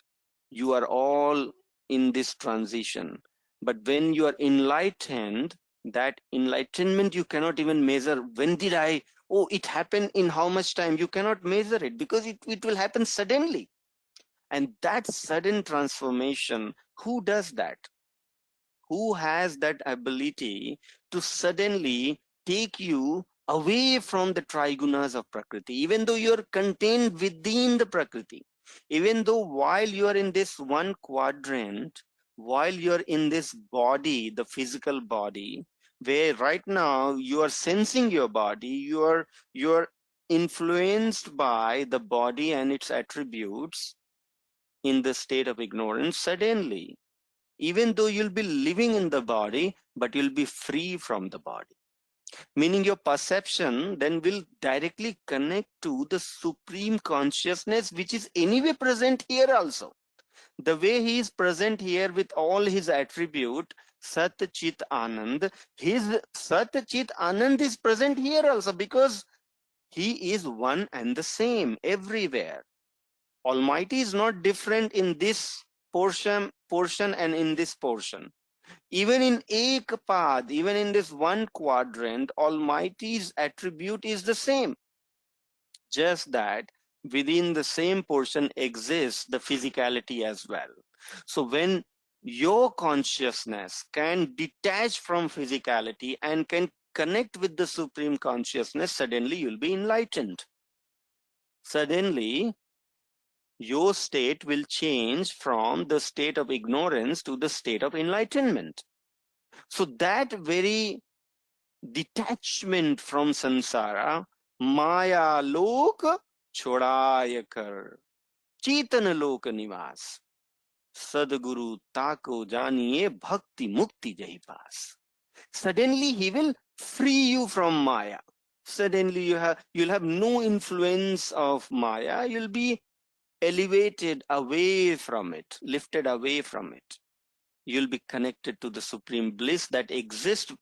you are all in this transition. But when you are enlightened, that enlightenment you cannot even measure. When did it happened in how much time? You cannot measure it, because it will happen suddenly. And that sudden transformation, who does that? Who has that ability to suddenly take you away from the trigunas of Prakriti, even though you're contained within the Prakriti, even though while you are in this one quadrant, while you're in this body, the physical body, where right now you are sensing your body, you're influenced by the body and its attributes in the state of ignorance. Suddenly, even though you'll be living in the body, but you'll be free from the body. Meaning your perception then will directly connect to the supreme consciousness, which is anyway present here also. The way he is present here with all his attribute, Sat Chit Anand, his Sat Chit Anand is present here also, because he is one and the same everywhere. Almighty is not different in this portion and in this portion. Even in Ekpad, even in this one quadrant, Almighty's attribute is the same. just that within the same portion exists the physicality as well. So when your consciousness can detach from physicality and can connect with the supreme consciousness, suddenly you'll be enlightened. Suddenly your state will change from the state of ignorance to the state of enlightenment. So that very detachment from samsara, maya lok chodaya kar, चेतन लोक निवास, Sadguru tako janiye bhakti mukti jahi paas. Suddenly he will free you from Maya. Suddenly you'll have no influence of Maya. You'll be elevated away from it, lifted away from it. You'll be connected to the supreme bliss that exists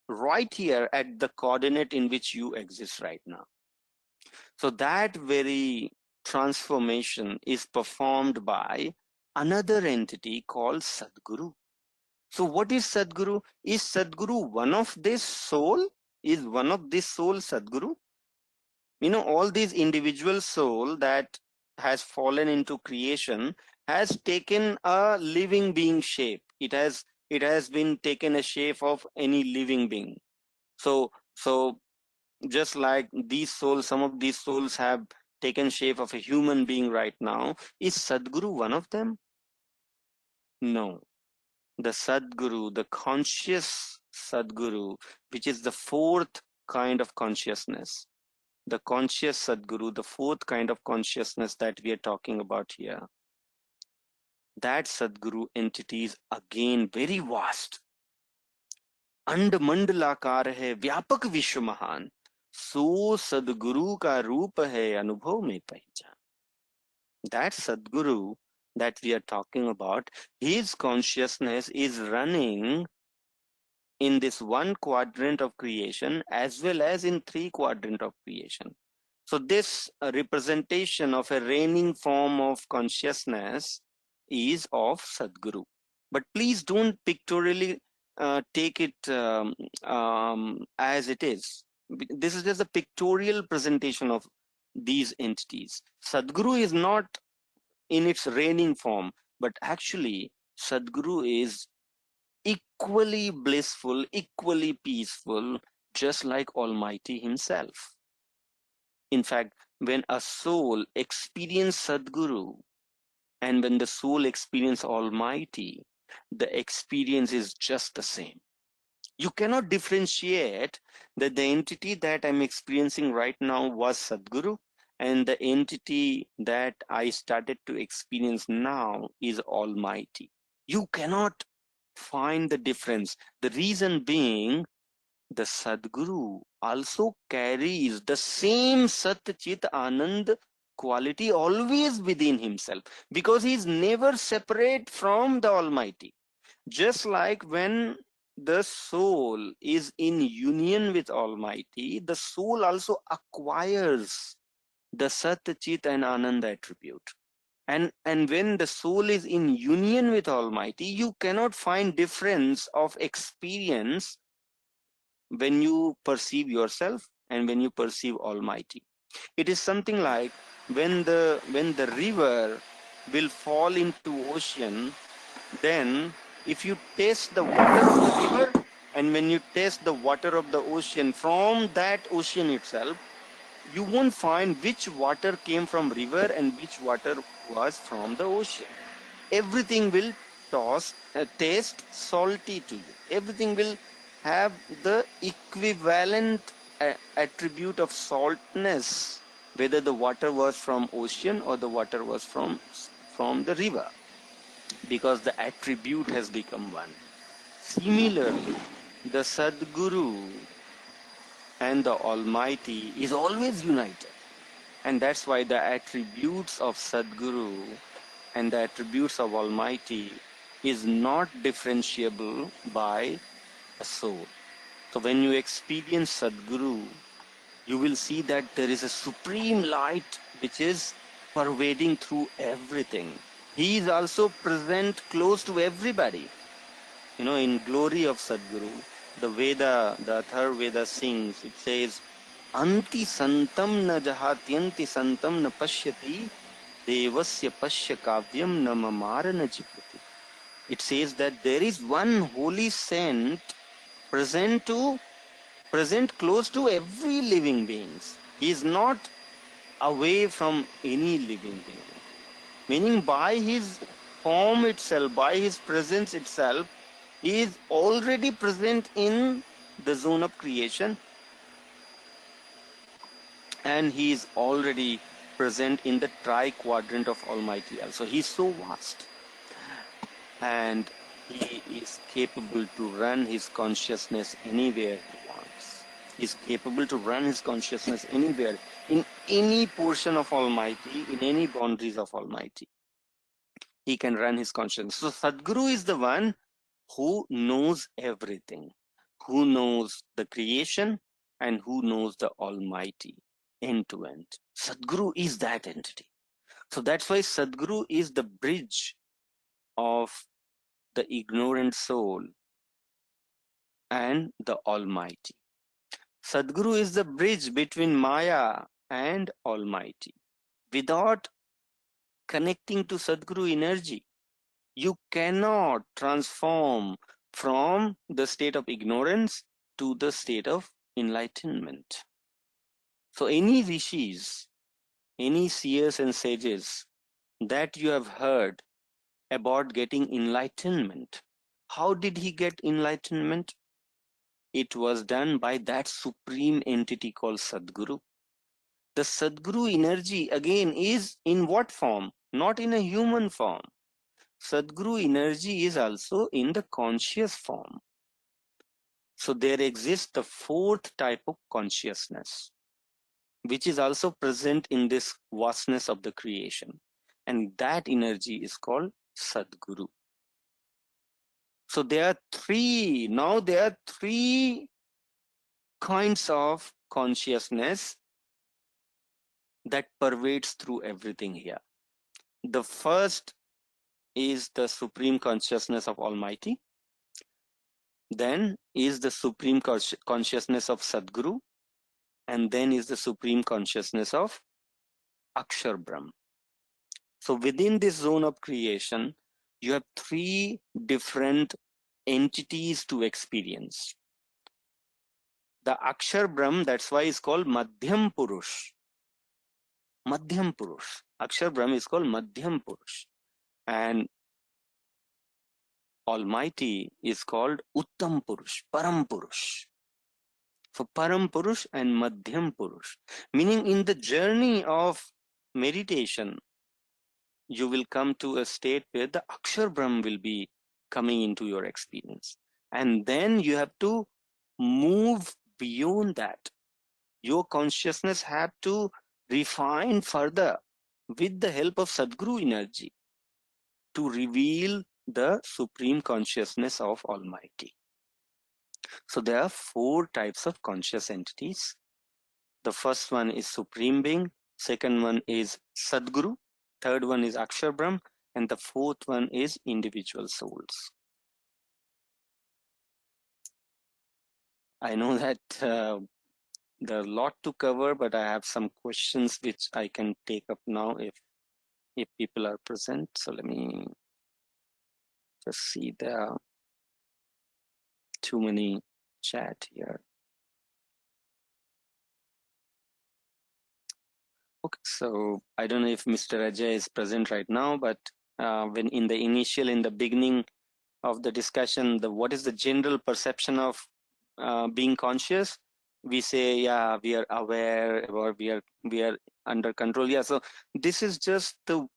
right here at the coordinate in which you exist right now. So that very transformation is performed by another entity called Sadguru. So what is Sadguru? Is Sadguru one of this soul? Is one of this soul Sadguru? You know, all these individual soul that has fallen into creation has taken a living being shape. It has been taken a shape of any living being. So just like these souls, some of these souls have taken shape of a human being right now. Is Sadguru one of them? No. The Sadguru, the conscious Sadguru, which is the fourth kind of consciousness, the conscious Sadguru, the fourth kind of consciousness that we are talking about here, that Sadguru entity is again very vast. अंड मंडलाकार है, व्यापक विश्व महान, सो सदगुरु का रूप है, अनुभव में पहचान. That Sadguru that we are talking about, his consciousness is running in this one quadrant of creation as well as in three quadrant of creation. So this representation of a reigning form of consciousness is of Sadguru. But please don't pictorially take it as it is. This is just a pictorial presentation of these entities. Sadguru is not in its reigning form, but actually Sadguru is equally blissful, equally peaceful, just like Almighty himself. In fact, when a soul experiences Sadguru and when the soul experiences Almighty, the experience is just the same. You cannot differentiate that the entity that I'm experiencing right now was Sadguru and the entity that I started to experience now is Almighty. You cannot find the difference. The reason being, the Sadguru also carries the same Sat Chit Anand quality always within himself, because he is never separate from the Almighty. Just like when the soul is in union with Almighty, the soul also acquires the Sat Chit and Anand attribute. And when the soul is in union with Almighty, you cannot find difference of experience when you perceive yourself and when you perceive Almighty. It is something like when the river will fall into ocean, then if you taste the water of the river and when you taste the water of the ocean from that ocean itself, you won't find which water came from river and which water was from the ocean. Everything will taste salty to you. Everything will have the equivalent attribute of saltness, whether the water was from ocean or the water was from the river, because the attribute has become one. Similarly, the Sadguru and the Almighty is always united. And that's why the attributes of Sadguru and the attributes of Almighty is not differentiable by a soul. So when you experience Sadguru, you will see that there is a supreme light which is pervading through everything. He is also present close to everybody. You know, in glory of Sadguru, the Veda, the third Veda sings, it says, Anti santam na jahatyanti santam na pashyati devasya pashya kavyam na mamara na jipati. It says that there is one holy saint present close to every living beings. He is not away from any living being. Meaning by his form itself, by his presence itself, he is already present in the zone of creation, and he is already present in the tri-quadrant of Almighty also. He is so vast, and he is capable to run his consciousness anywhere he wants. He is capable to run his consciousness anywhere, in any portion of Almighty, in any boundaries of Almighty. He can run his consciousness. So Sadguru is the one who knows everything, who knows the creation and who knows the Almighty end to end. Sadguru is that entity. So that's why Sadguru is the bridge of the ignorant soul and the Almighty. Sadguru is the bridge between Maya and Almighty. Without connecting to Sadguru energy, you cannot transform from the state of ignorance to the state of enlightenment. So any rishis, any seers and sages that you have heard about getting enlightenment, how did he get enlightenment? It was done by that supreme entity called Sadguru. The Sadguru energy again is in what form? Not in a human form. Sadguru energy is also in the conscious form. So there exists the fourth type of consciousness, which is also present in this vastness of the creation. And that energy is called Sadguru. So there are three kinds of consciousness that pervades through everything here. The first is the supreme consciousness of Almighty. Then is the supreme consciousness of Sadguru. And then is the supreme consciousness of Akshar Brahm. So within this zone of creation, you have three different entities to experience. The Akshar Brahm, that's why it's called Madhyam Purush. Madhyam Purush. Akshar Brahm is called Madhyam Purush. And Almighty is called Uttam Purush, Param Purush. So Param Purush and Madhyam Purush. Meaning in the journey of meditation, you will come to a state where the Akshar Brahm will be coming into your experience. And then you have to move beyond that. Your consciousness have to refine further with the help of Sadguru energy to reveal the supreme consciousness of Almighty. So there are four types of conscious entities. The first one is Supreme Being, second one is Sadguru, third one is Akshar Brahm, and the fourth one is individual souls. I know that there are a lot to cover, but I have some questions which I can take up now if people are present. So let me just see, there are too many chat here. Okay, so I don't know if Mr. Ajay is present right now, but when in the beginning of the discussion, what is the general perception of being conscious? We say, yeah, we are aware, or we are under control. Yeah, so this is just the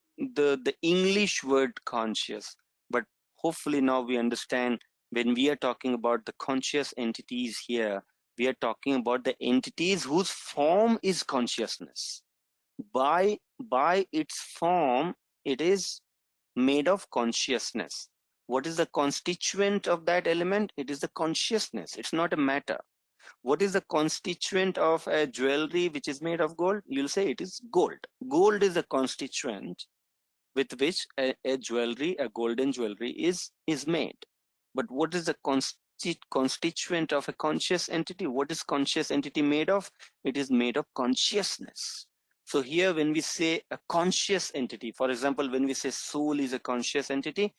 English word conscious, but hopefully now we understand when we are talking about the conscious entities here, we are talking about the entities whose form is consciousness. By its form, it is made of consciousness. What is the constituent of that element? It is the consciousness. It's not a matter. What is the constituent of a jewelry which is made of gold? You'll say it is gold. Gold is a constituent with which a golden jewelry is made. But what is the constituent of a conscious entity. What is conscious entity made of? It is made of consciousness. So here when we say a conscious entity, for example, when we say soul is a conscious entity,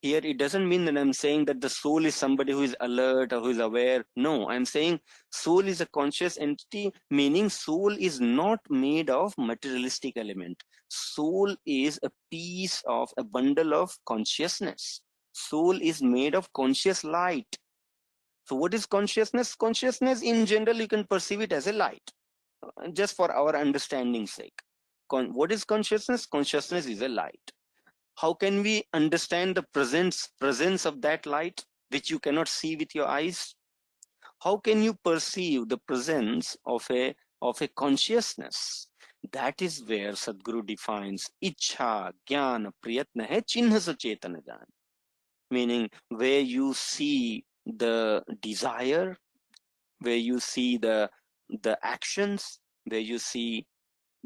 here it doesn't mean that I'm saying that the soul is somebody who is alert or who is aware. No, I'm saying soul is a conscious entity, meaning soul is not made of materialistic element. Soul is a piece of a bundle of consciousness. Soul is made of conscious light. So what is consciousness? Consciousness in general, you can perceive it as a light, just for our understanding's sake. What is consciousness? Consciousness is a light. How can we understand the presence of that light which you cannot see with your eyes? How can you perceive the presence of a consciousness? That is where Sadhguru defines Ichha, Jnana, Priyatna hai Chinha Sachetana Jaan. Meaning where you see the desire, where you see the actions, where you see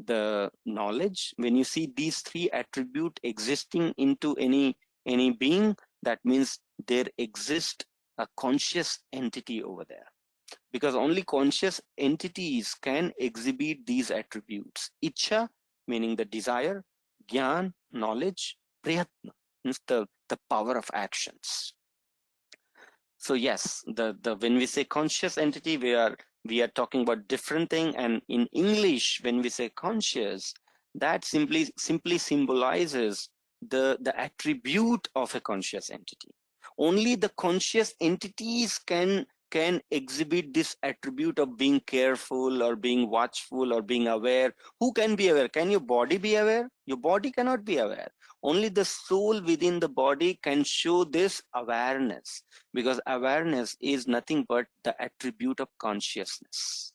the knowledge. When you see these three attributes existing into any being, that means there exists a conscious entity over there, because only conscious entities can exhibit these attributes. Ichha meaning the desire, Gyan knowledge, Priyatna means the power of actions. So yes, the when we say conscious entity, we are talking about different thing. And in English, when we say conscious, that simply symbolizes the attribute of a conscious entity. Only the conscious entities can exhibit this attribute of being careful or being watchful or being aware. Who can be aware? Can your body be aware? Your body cannot be aware. Only the soul within the body can show this awareness, because awareness is nothing but the attribute of consciousness.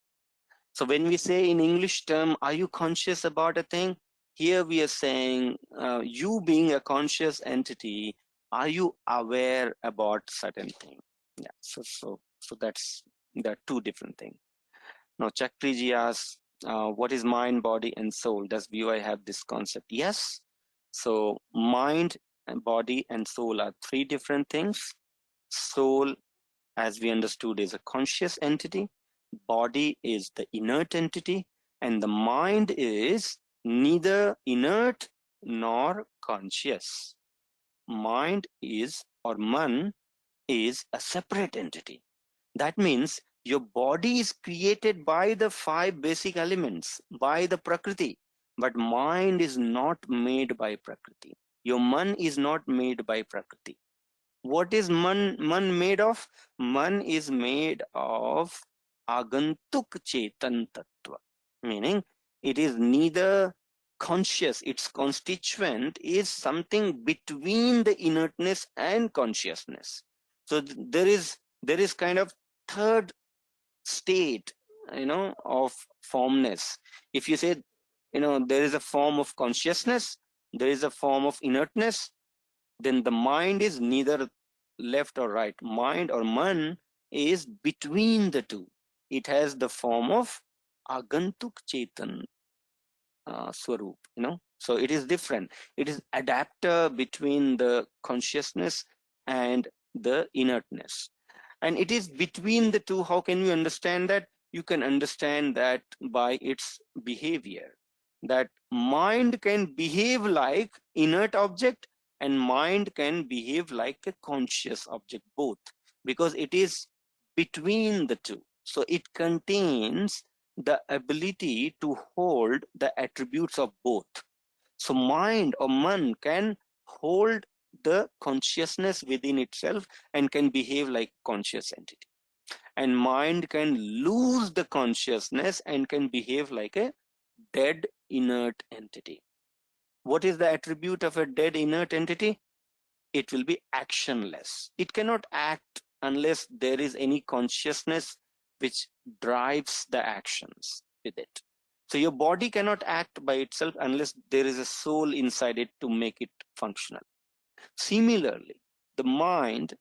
So when we say in English term, are you conscious about a thing? Here we are saying, you being a conscious entity, are you aware about certain thing? Yeah. So that's there are two different things. Now Chakriji asks, what is mind, body, and soul? Does BOI have this concept? Yes. So mind and body and soul are three different things. Soul, as we understood, is a conscious entity. Body is the inert entity, and the mind is neither inert nor conscious. Mind is, or man, is a separate entity. That means your body is created by the five basic elements, by the Prakriti, but mind is not made by Prakriti. Your man is not made by Prakriti. What is man made of? Man is made of agantuk chetan tattva, meaning it is neither conscious, its constituent is something between the inertness and consciousness. So there is kind of third state, of formness. If you say, there is a form of consciousness, there is a form of inertness, then the mind is neither left or right. Mind or man is between the two. It has the form of agantuk chetan swarup, so it is different. It is adapter between the consciousness and the inertness, and it is between the two. How can you understand that? You can understand that by its behavior, that mind can behave like inert object and mind can behave like a conscious object, both, because it is between the two. So it contains the ability to hold the attributes of both. So mind or man can hold the consciousness within itself and can behave like conscious entity. And mind can lose the consciousness and can behave like a dead inert entity. What is the attribute of a dead inert entity? It will be actionless. It cannot act unless there is any consciousness which drives the actions with it. So your body cannot act by itself unless there is a soul inside it to make it functional. Similarly, the mind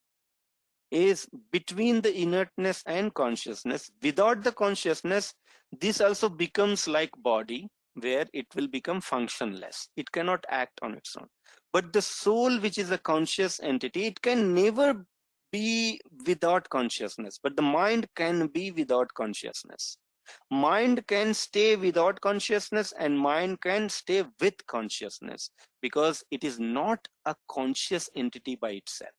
is between the inertness and consciousness. Without the consciousness, this also becomes like body, where it will become functionless. It cannot act on its own. But the soul, which is a conscious entity, it can never be without consciousness, but the mind can be without consciousness. Mind can stay without consciousness and mind can stay with consciousness, because it is not a conscious entity by itself.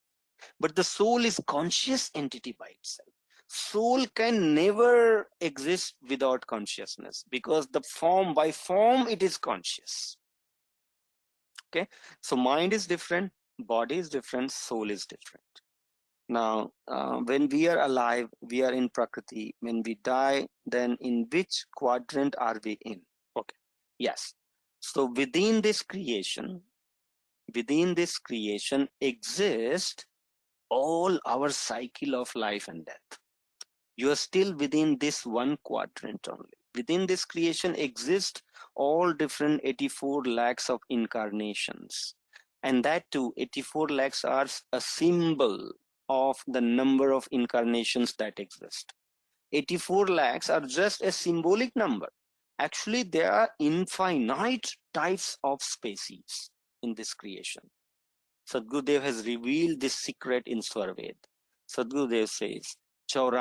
But the soul is conscious entity by itself. Soul can never exist without consciousness, because the form, by form, it is conscious. Okay, so mind is different, body is different, soul is different. Now, when we are alive, we are in Prakriti. When we die, then in which quadrant are we in? Okay, yes. So within this creation exists all our cycle of life and death. You are still within this one quadrant only. Within this creation exist all different 84 lakhs of incarnations. And that too, 84 lakhs are a symbol of the number of incarnations that exist. 84 lakhs are just a symbolic number. Actually, there are infinite types of species in this creation. Sadgurudev has revealed this secret in Swarved. Sadgurudev says, 84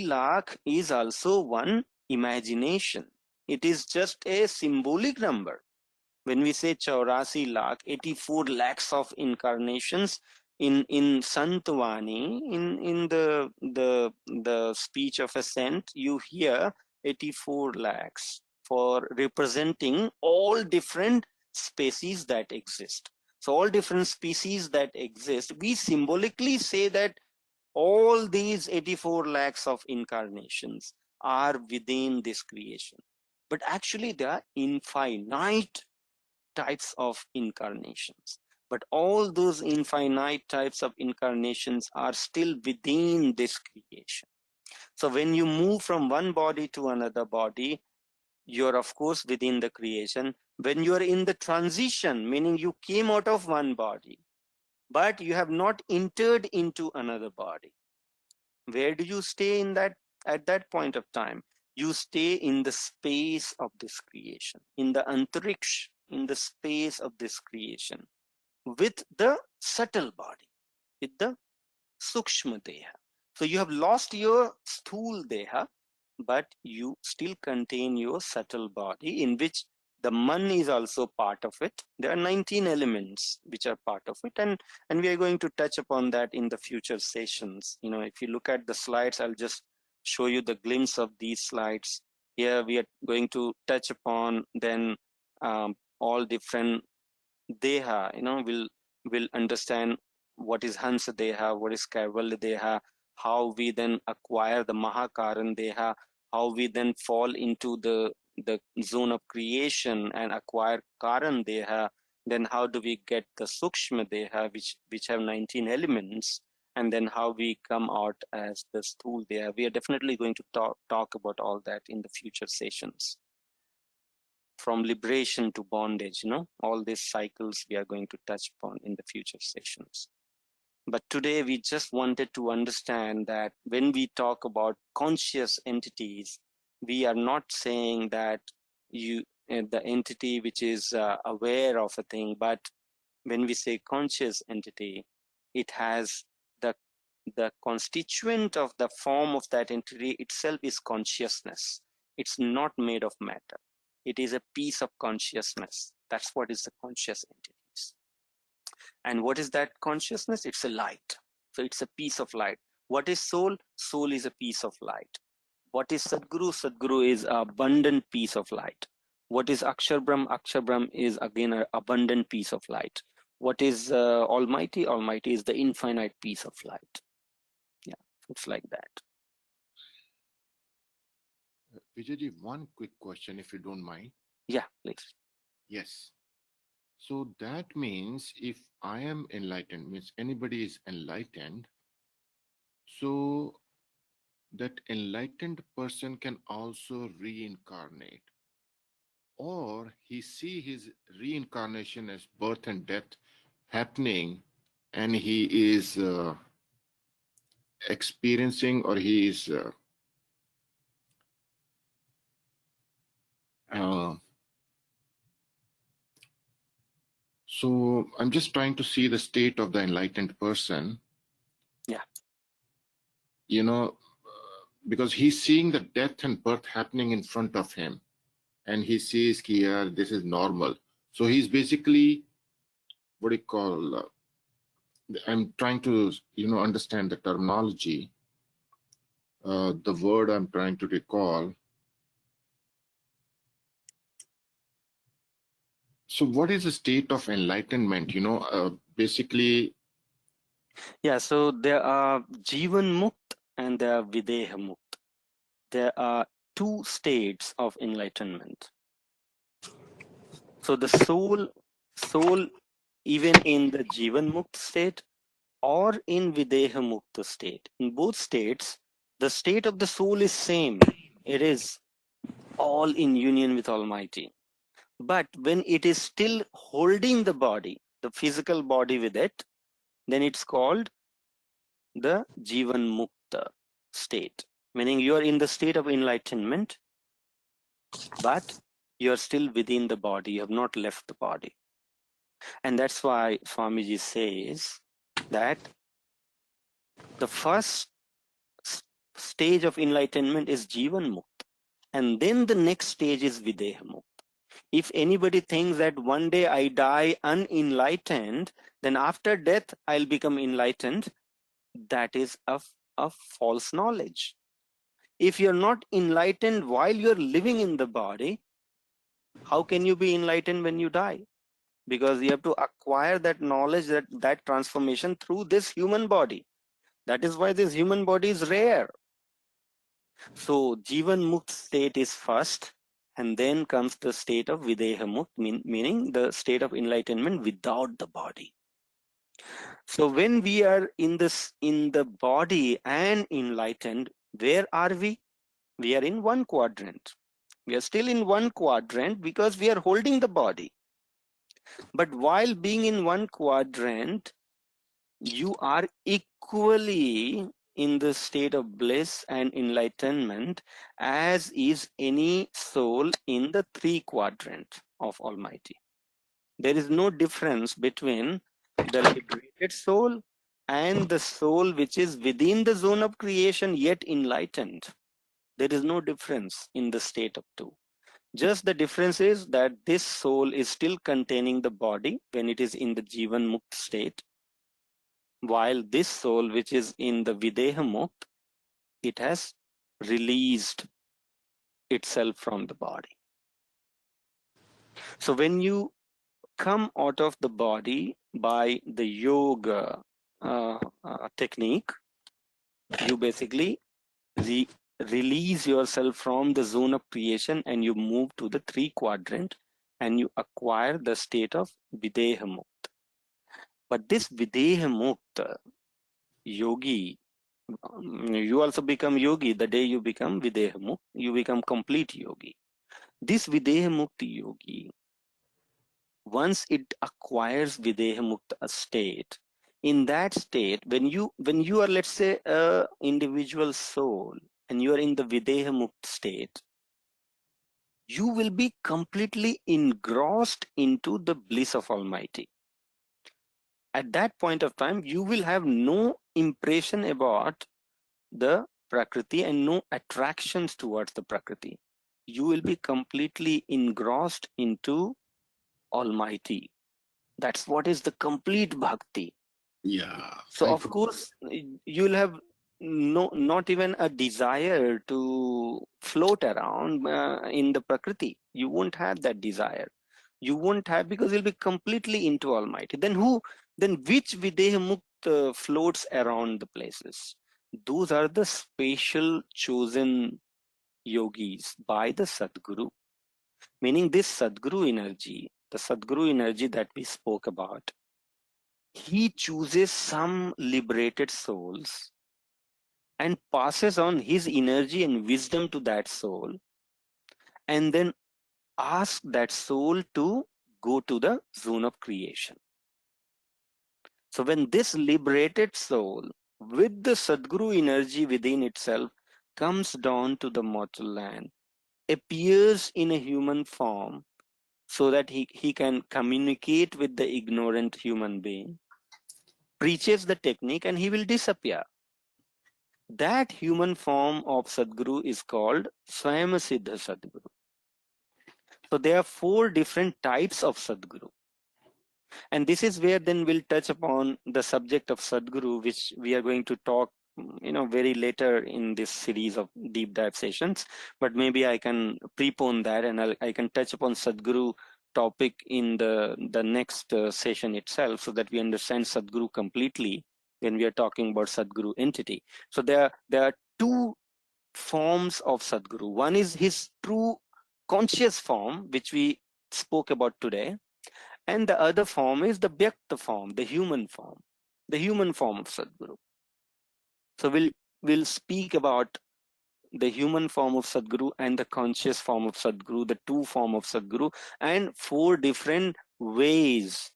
lakh is also one imagination. It is just a symbolic number. When we say 84 lakh, 84 lakhs of incarnations in Santvani, in the speech of a saint, you hear 84 lakhs for representing all different species that exist. So all different species that exist, we symbolically say that all these 84 lakhs of incarnations are within this creation. But actually there are infinite types of incarnations. But all those infinite types of incarnations are still within this creation. So when you move from one body to another body, you're of course within the creation. When you're in the transition, meaning you came out of one body, but you have not entered into another body, where do you stay in that at that point of time? You stay in the space of this creation, in the antariksh, in the space of this creation, with the subtle body, with the sukshma deha. So you have lost your sthul deha, but you still contain your subtle body, in which the man is also part of it. There are 19 elements which are part of it, and we are going to touch upon that in the future sessions. You know, if you look at the slides, I'll just show you the glimpse of these slides. Here we are going to touch upon then all different deha. You know, will understand what is Hansa Deha, what is Kaivalya Deha, how we then acquire the Mahakaran Deha, how we then fall into the zone of creation and acquire Karan Deha, then how do we get the Sukshma Deha, which have 19 elements, and then how we come out as the Sthul Deha. We are definitely going to talk about all that in the future sessions. From liberation to bondage, you know, all these cycles we are going to touch upon in the future sessions. But today we just wanted to understand that when we talk about conscious entities, we are not saying that the entity which is aware of a thing, but when we say conscious entity, it has the constituent of the form of that entity itself is consciousness. It's not made of matter. It is a piece of consciousness. That's what is the conscious entities. And what is that consciousness? It's a light. So it's a piece of light. What is soul? Soul is a piece of light. What is Sadguru? Sadguru is an abundant piece of light. What is Akshar Brahm? Akshar Brahm is again an abundant piece of light. What is Almighty? Almighty is the infinite piece of light. Yeah, it's like that. Vijayji, one quick question, if you don't mind. Yeah, please. Yes. So that means if I am enlightened, means anybody is enlightened, so that enlightened person can also reincarnate, or he see his reincarnation as birth and death happening, and he is experiencing, or he is so I'm just trying to see the state of the enlightened person. Yeah. because he's seeing the death and birth happening in front of him, and he sees here this is normal. So he's basically, what do you call? I'm trying to understand the terminology. The word I'm trying to recall. So what is the state of enlightenment? Basically. Yeah, so there are Jivan Mukt and there are Videha Mukt. There are two states of enlightenment. So the soul even in the Jivan Mukt state or in Videha Mukta state, in both states, the state of the soul is same. It is all in union with Almighty. But when it is still holding the body, the physical body with it, then it's called the Jivan Mukta state, meaning you are in the state of enlightenment, but you are still within the body, you have not left the body. And that's why Swamiji says that the first stage of enlightenment is Jivan Mukt, and then the next stage is Videha Mukt. If anybody thinks that one day I die unenlightened, then after death I'll become enlightened, that is a false knowledge. If you're not enlightened while you're living in the body, how can you be enlightened when you die? Because you have to acquire that knowledge, that transformation through this human body. That is why this human body is rare. So Jivan Mukt state is first, and then comes the state of Videha Mukt, meaning the state of enlightenment without the body. So when we are in the body and enlightened, where are we? We are in one quadrant. We are still in one quadrant because we are holding the body. But while being in one quadrant, you are equally in the state of bliss and enlightenment as is any soul in the three quadrant of Almighty. There is no difference between the liberated soul and the soul which is within the zone of creation yet enlightened. There is no difference in the state of two. Just the difference is that this soul is still containing the body when it is in the Jivan Mukt state, while this soul which is in the Videha Mukt, it has released itself from the body. So when you come out of the body by the yoga technique, you basically release yourself from the zone of creation and you move to the three quadrant and you acquire the state of Videha Mukta. But this Videha Mukta yogi, you also become yogi the day you become Videha Mukta, you become complete yogi. This Videha Mukti yogi, once it acquires Videha Mukta state, in that state, when you are, let's say, a individual soul and you are in the Videha Mukta state, you will be completely engrossed into the bliss of Almighty. At that point of time, you will have no impression about the Prakriti and no attractions towards the Prakriti. You will be completely engrossed into Almighty. That's what is the complete bhakti. Yeah. So of course, you'll have not even a desire to float around in the Prakriti. You won't have that desire. You won't have, because you'll be completely into Almighty. Then which Videha Mukta floats around the places? Those are the special chosen yogis by the Sadguru. Meaning this Sadguru energy, the Sadguru energy that we spoke about, he chooses some liberated souls and passes on his energy and wisdom to that soul, and then asks that soul to go to the zone of creation. So when this liberated soul with the Sadguru energy within itself comes down to the mortal land, appears in a human form so that he can communicate with the ignorant human being, preaches the technique, and he will disappear. that human form of Sadguru is called Swayamasiddha Sadguru. So there are 4 different types of Sadguru. And this is where then we'll touch upon the subject of Sadguru, which we are going to talk, very later in this series of deep dive sessions. But maybe I can prepone that, and I can touch upon Sadguru topic in the next session itself, so that we understand Sadguru completely when we are talking about Sadguru entity. So there are 2 forms of Sadguru. One is his true conscious form, which we spoke about today. And the other form is the Vyakta form, the human form of Sadguru. So we'll speak about the human form of Sadguru and the conscious form of Sadguru, the 2 form of Sadguru, and 4 different ways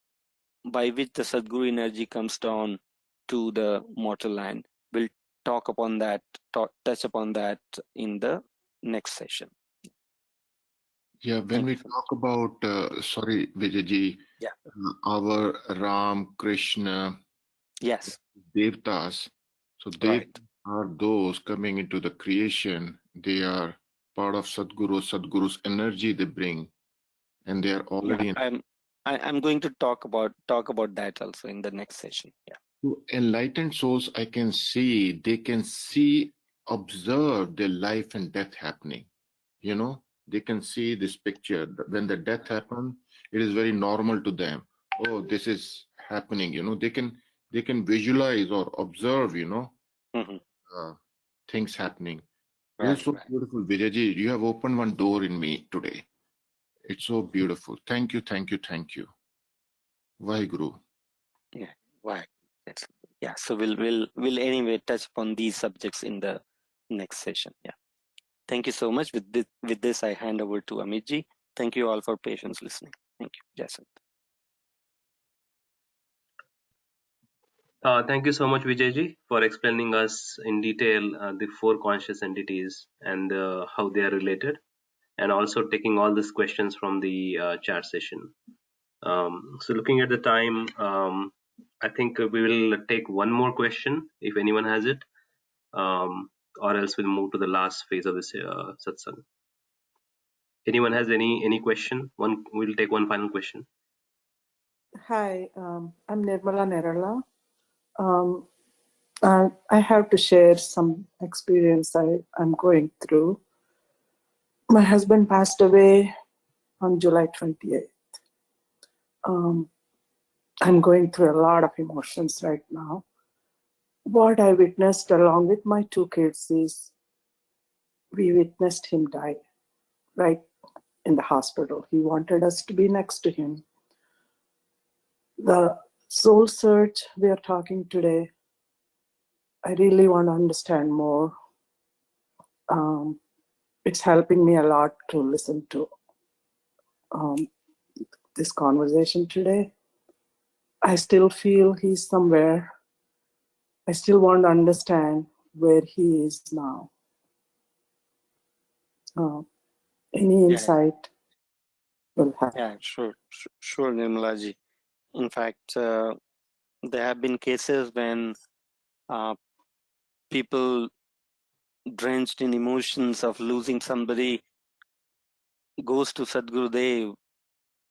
by which the Sadguru energy comes down to the mortal land. We'll talk upon that, touch upon that in the next session. Yeah, when Thank we you so much. talk about, sorry, Vijayji, Yeah. Our Ram, Krishna, Yes, Devtas, so they right. are those coming into the creation. They are part of Sadguru's energy they bring, and they are already Yeah, I'm going to talk about that also in the next session. Yeah. enlightened souls. I can see, they can see, observe their life and death happening. They can see this picture. When the death happens, it is very normal to them. Oh, this is happening. They can visualize or observe. Mm-hmm. Things happening. It is Right, so right. beautiful, Vijayji. You have opened one door in me today. It's so beautiful. Thank you, thank you, thank you. Vaheguru. Yeah, right. Yes. Yeah. So we'll anyway touch upon these subjects in the next session. Yeah. Thank you so much. With this, I hand over to Amitji. Thank you all for patience listening. Thank you, Jason. Thank you so much, Vijayji, for explaining us in detail the 4 conscious entities and how they are related, and also taking all these questions from the chat session. So looking at the time, I think we will take one more question if anyone has it, or else we'll move to the last phase of this satsang. Anyone has any question? We'll take one final question. Hi, I'm Nirmala Nerala. I have to share some experience I'm going through. My husband passed away on July 28th. I'm going through a lot of emotions right now. What I witnessed along with my 2 kids is we witnessed him die right in the hospital. He wanted us to be next to him. The soul search we are talking today, I really want to understand more. It's helping me a lot to listen to this conversation today. I still feel he's somewhere. I still want to understand where he is now. Any insight will help. Yeah, sure, Nirmalaji. In fact, there have been cases when people drenched in emotions of losing somebody goes to Sadgurudev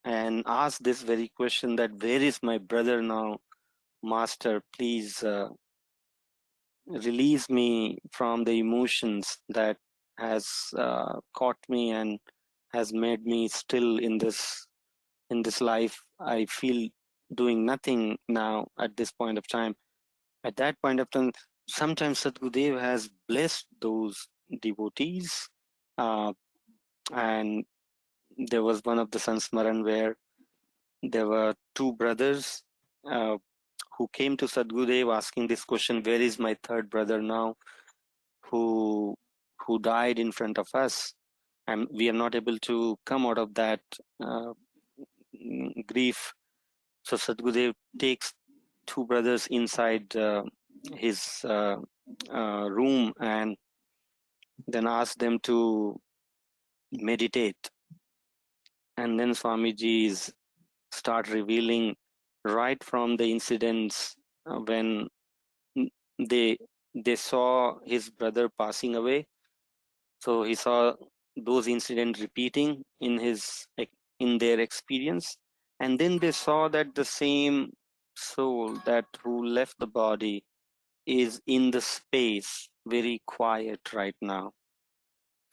and asks this very question, that where is my brother now? Master, please release me from the emotions that has caught me and has made me still in this life. I feel doing nothing now at this point of time. At that point of time, sometimes Sadgurudev has blessed those devotees, and there was one of the Sansmaran where there were 2 brothers who came to Sadgurudev asking this question, where is my third brother now, who died in front of us, and we are not able to come out of that grief. So Sadgurudev takes 2 brothers inside his room and then asks them to meditate. And then Swamiji's start revealing right from the incidents when they they saw his brother passing away. So he saw those incidents repeating in their experience, and then they saw that the same soul that who left the body is in the space, very quiet right now.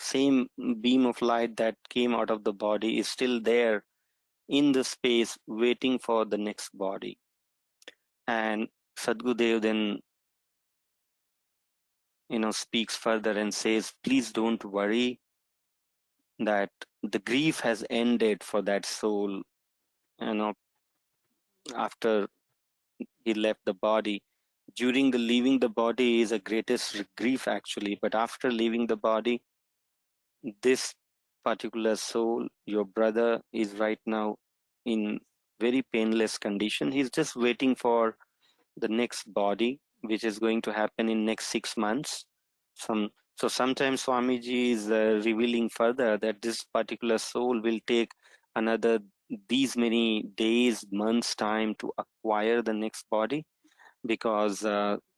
Same beam of light that came out of the body is still there in the space, waiting for the next body. And Sadgudev then, speaks further and says, please don't worry that the grief has ended for that soul, after he left the body. During the leaving the body is a greatest grief actually, but after leaving the body, this particular soul, your brother, is right now in very painless condition. He's just waiting for the next body, which is going to happen in next 6 months. So sometimes Swamiji is revealing further that this particular soul will take another these many days, months time to acquire the next body, because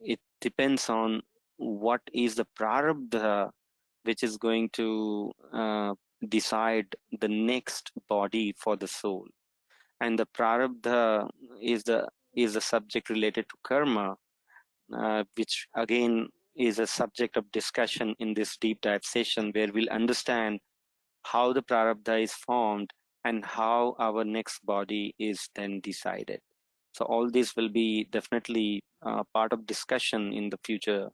it depends on what is the prarabdha which is going to decide the next body for the soul. And the prarabdha is the subject related to karma, which again is a subject of discussion in this deep dive session, where we'll understand how the prarabdha is formed and how our next body is then decided. So all this will be definitely part of discussion in the future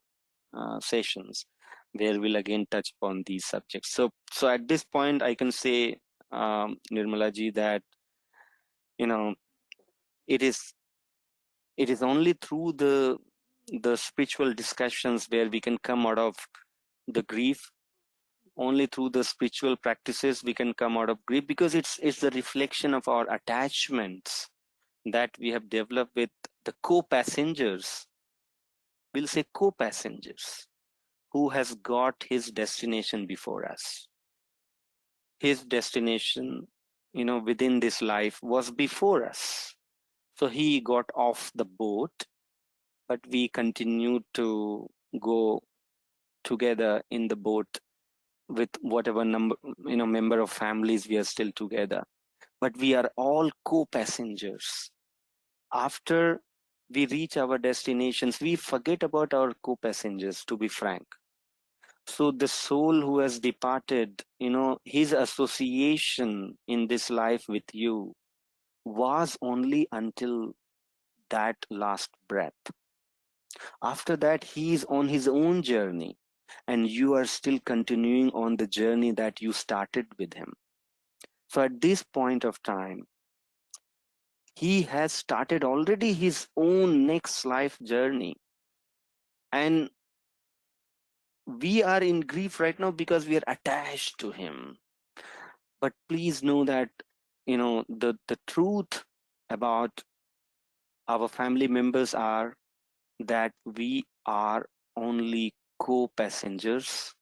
sessions, where we'll again touch upon these subjects. So at this point, I can say, Nirmala ji, that it is only through the spiritual discussions where we can come out of the grief. Only through the spiritual practices we can come out of grief, because it's the reflection of our attachments that we have developed with the co-passengers. We'll say co-passengers, who has got his destination before us. His destination, within this life was before us. So he got off the boat, but we continued to go together in the boat with whatever member of families we are still together. But we are all co-passengers. After we reach our destinations, we forget about our co-passengers, to be frank. So the soul who has departed, his association in this life with you was only until that last breath. After that, he is on his own journey, and you are still continuing on the journey that you started with him. So at this point of time, he has started already his own next life journey. And we are in grief right now because we are attached to him. But please know that, the truth about our family members are that we are only co-passengers.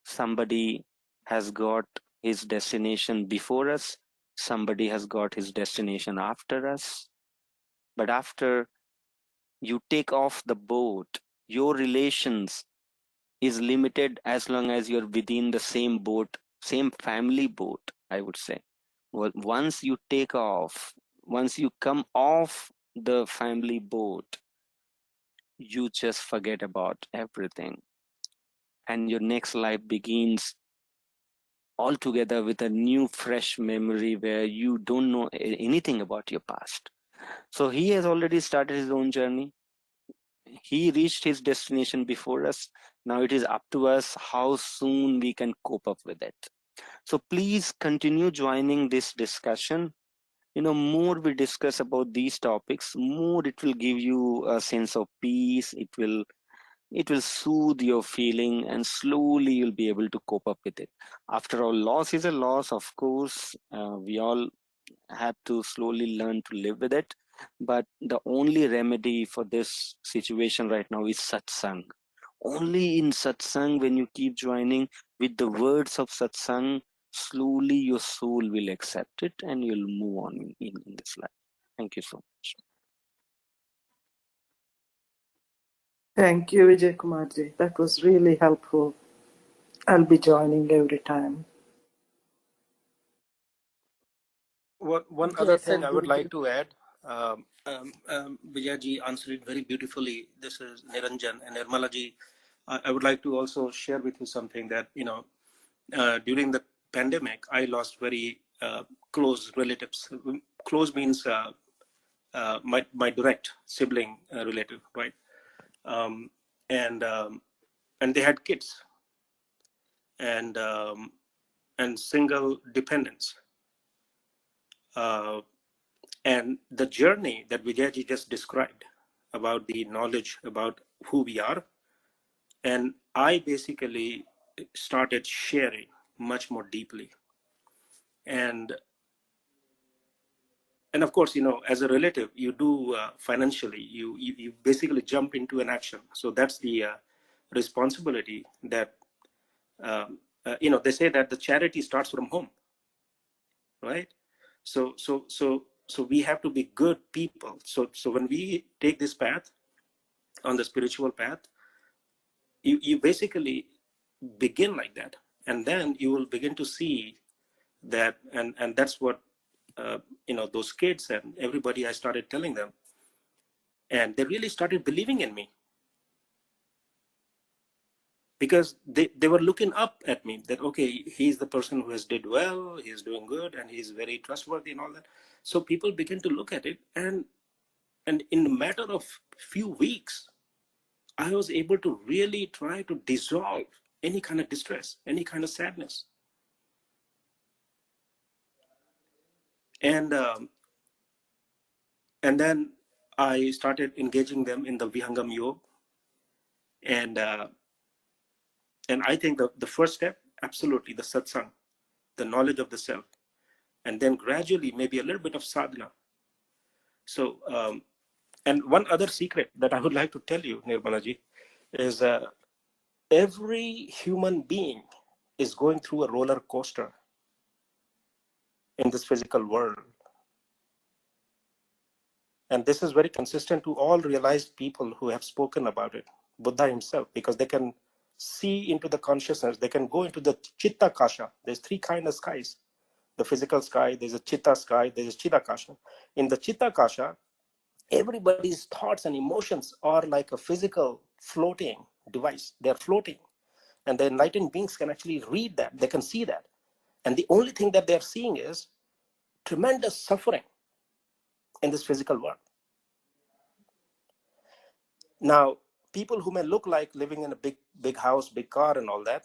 Somebody has got his destination before us. Somebody has got his destination after us. But after you take off the boat, your relations is limited as long as you're within the same boat, same family boat, I would say. Well, once you take off, once you come off the family boat, you just forget about everything. And your next life begins altogether with a new, fresh memory where you don't know anything about your past. So he has already started his own journey. He reached his destination before us. Now it is up to us how soon we can cope up with it. So please continue joining this discussion. More we discuss about these topics, more it will give you a sense of peace. It will soothe your feeling, and slowly you'll be able to cope up with it. After all, loss is a loss, of course. We all have to slowly learn to live with it. But the only remedy for this situation right now is satsang. Only in satsang, when you keep joining with the words of satsang, slowly your soul will accept it and you'll move on in this life. Thank you so much. Thank you, Vijay Kumarji. That was really helpful. I'll be joining every time. One other Yes, thing and I would Guruji. like to add, Vijayaji answered it very beautifully. This is Niranjan and Nirmalaji. I would like to also share with you something that, during the pandemic, I lost very close relatives. Close means my direct sibling relative, right? Um, and and they had kids and single dependents. And the journey that Vijayji just described about the knowledge about who we are, and I basically started sharing much more deeply. And of course, as a relative, you do financially, you basically jump into an action. So that's the responsibility that, they say that the charity starts from home, right? So we have to be good people. So when we take this path, on the spiritual path, you basically begin like that, and then you will begin to see that, and that's what those kids and everybody, I started telling them, and they really started believing in me, because they were looking up at me, that okay, he's the person who has did well, he's doing good, and he's very trustworthy and all that. So people begin to look at it, and in a matter of few weeks, I was able to really try to dissolve any kind of distress, any kind of sadness. And then I started engaging them in the Vihangam Yoga. And I think the first step, absolutely, the satsang, the knowledge of the self. And then gradually, maybe a little bit of sadhana. So, and one other secret that I would like to tell you, Nirmalaji, is every human being is going through a roller coaster in this physical world. And this is very consistent to all realized people who have spoken about it, Buddha himself, because they can see into the consciousness, they can go into the chitta kasha. There's three kinds of skies: the physical sky, there's a chitta sky, there's a chitta kasha. In the chitta kasha, everybody's thoughts and emotions are like a physical floating device. They're floating. And the enlightened beings can actually read that, they can see that. And the only thing that they're seeing is tremendous suffering in this physical world. Now, people who may look like living in a big house, big car and all that,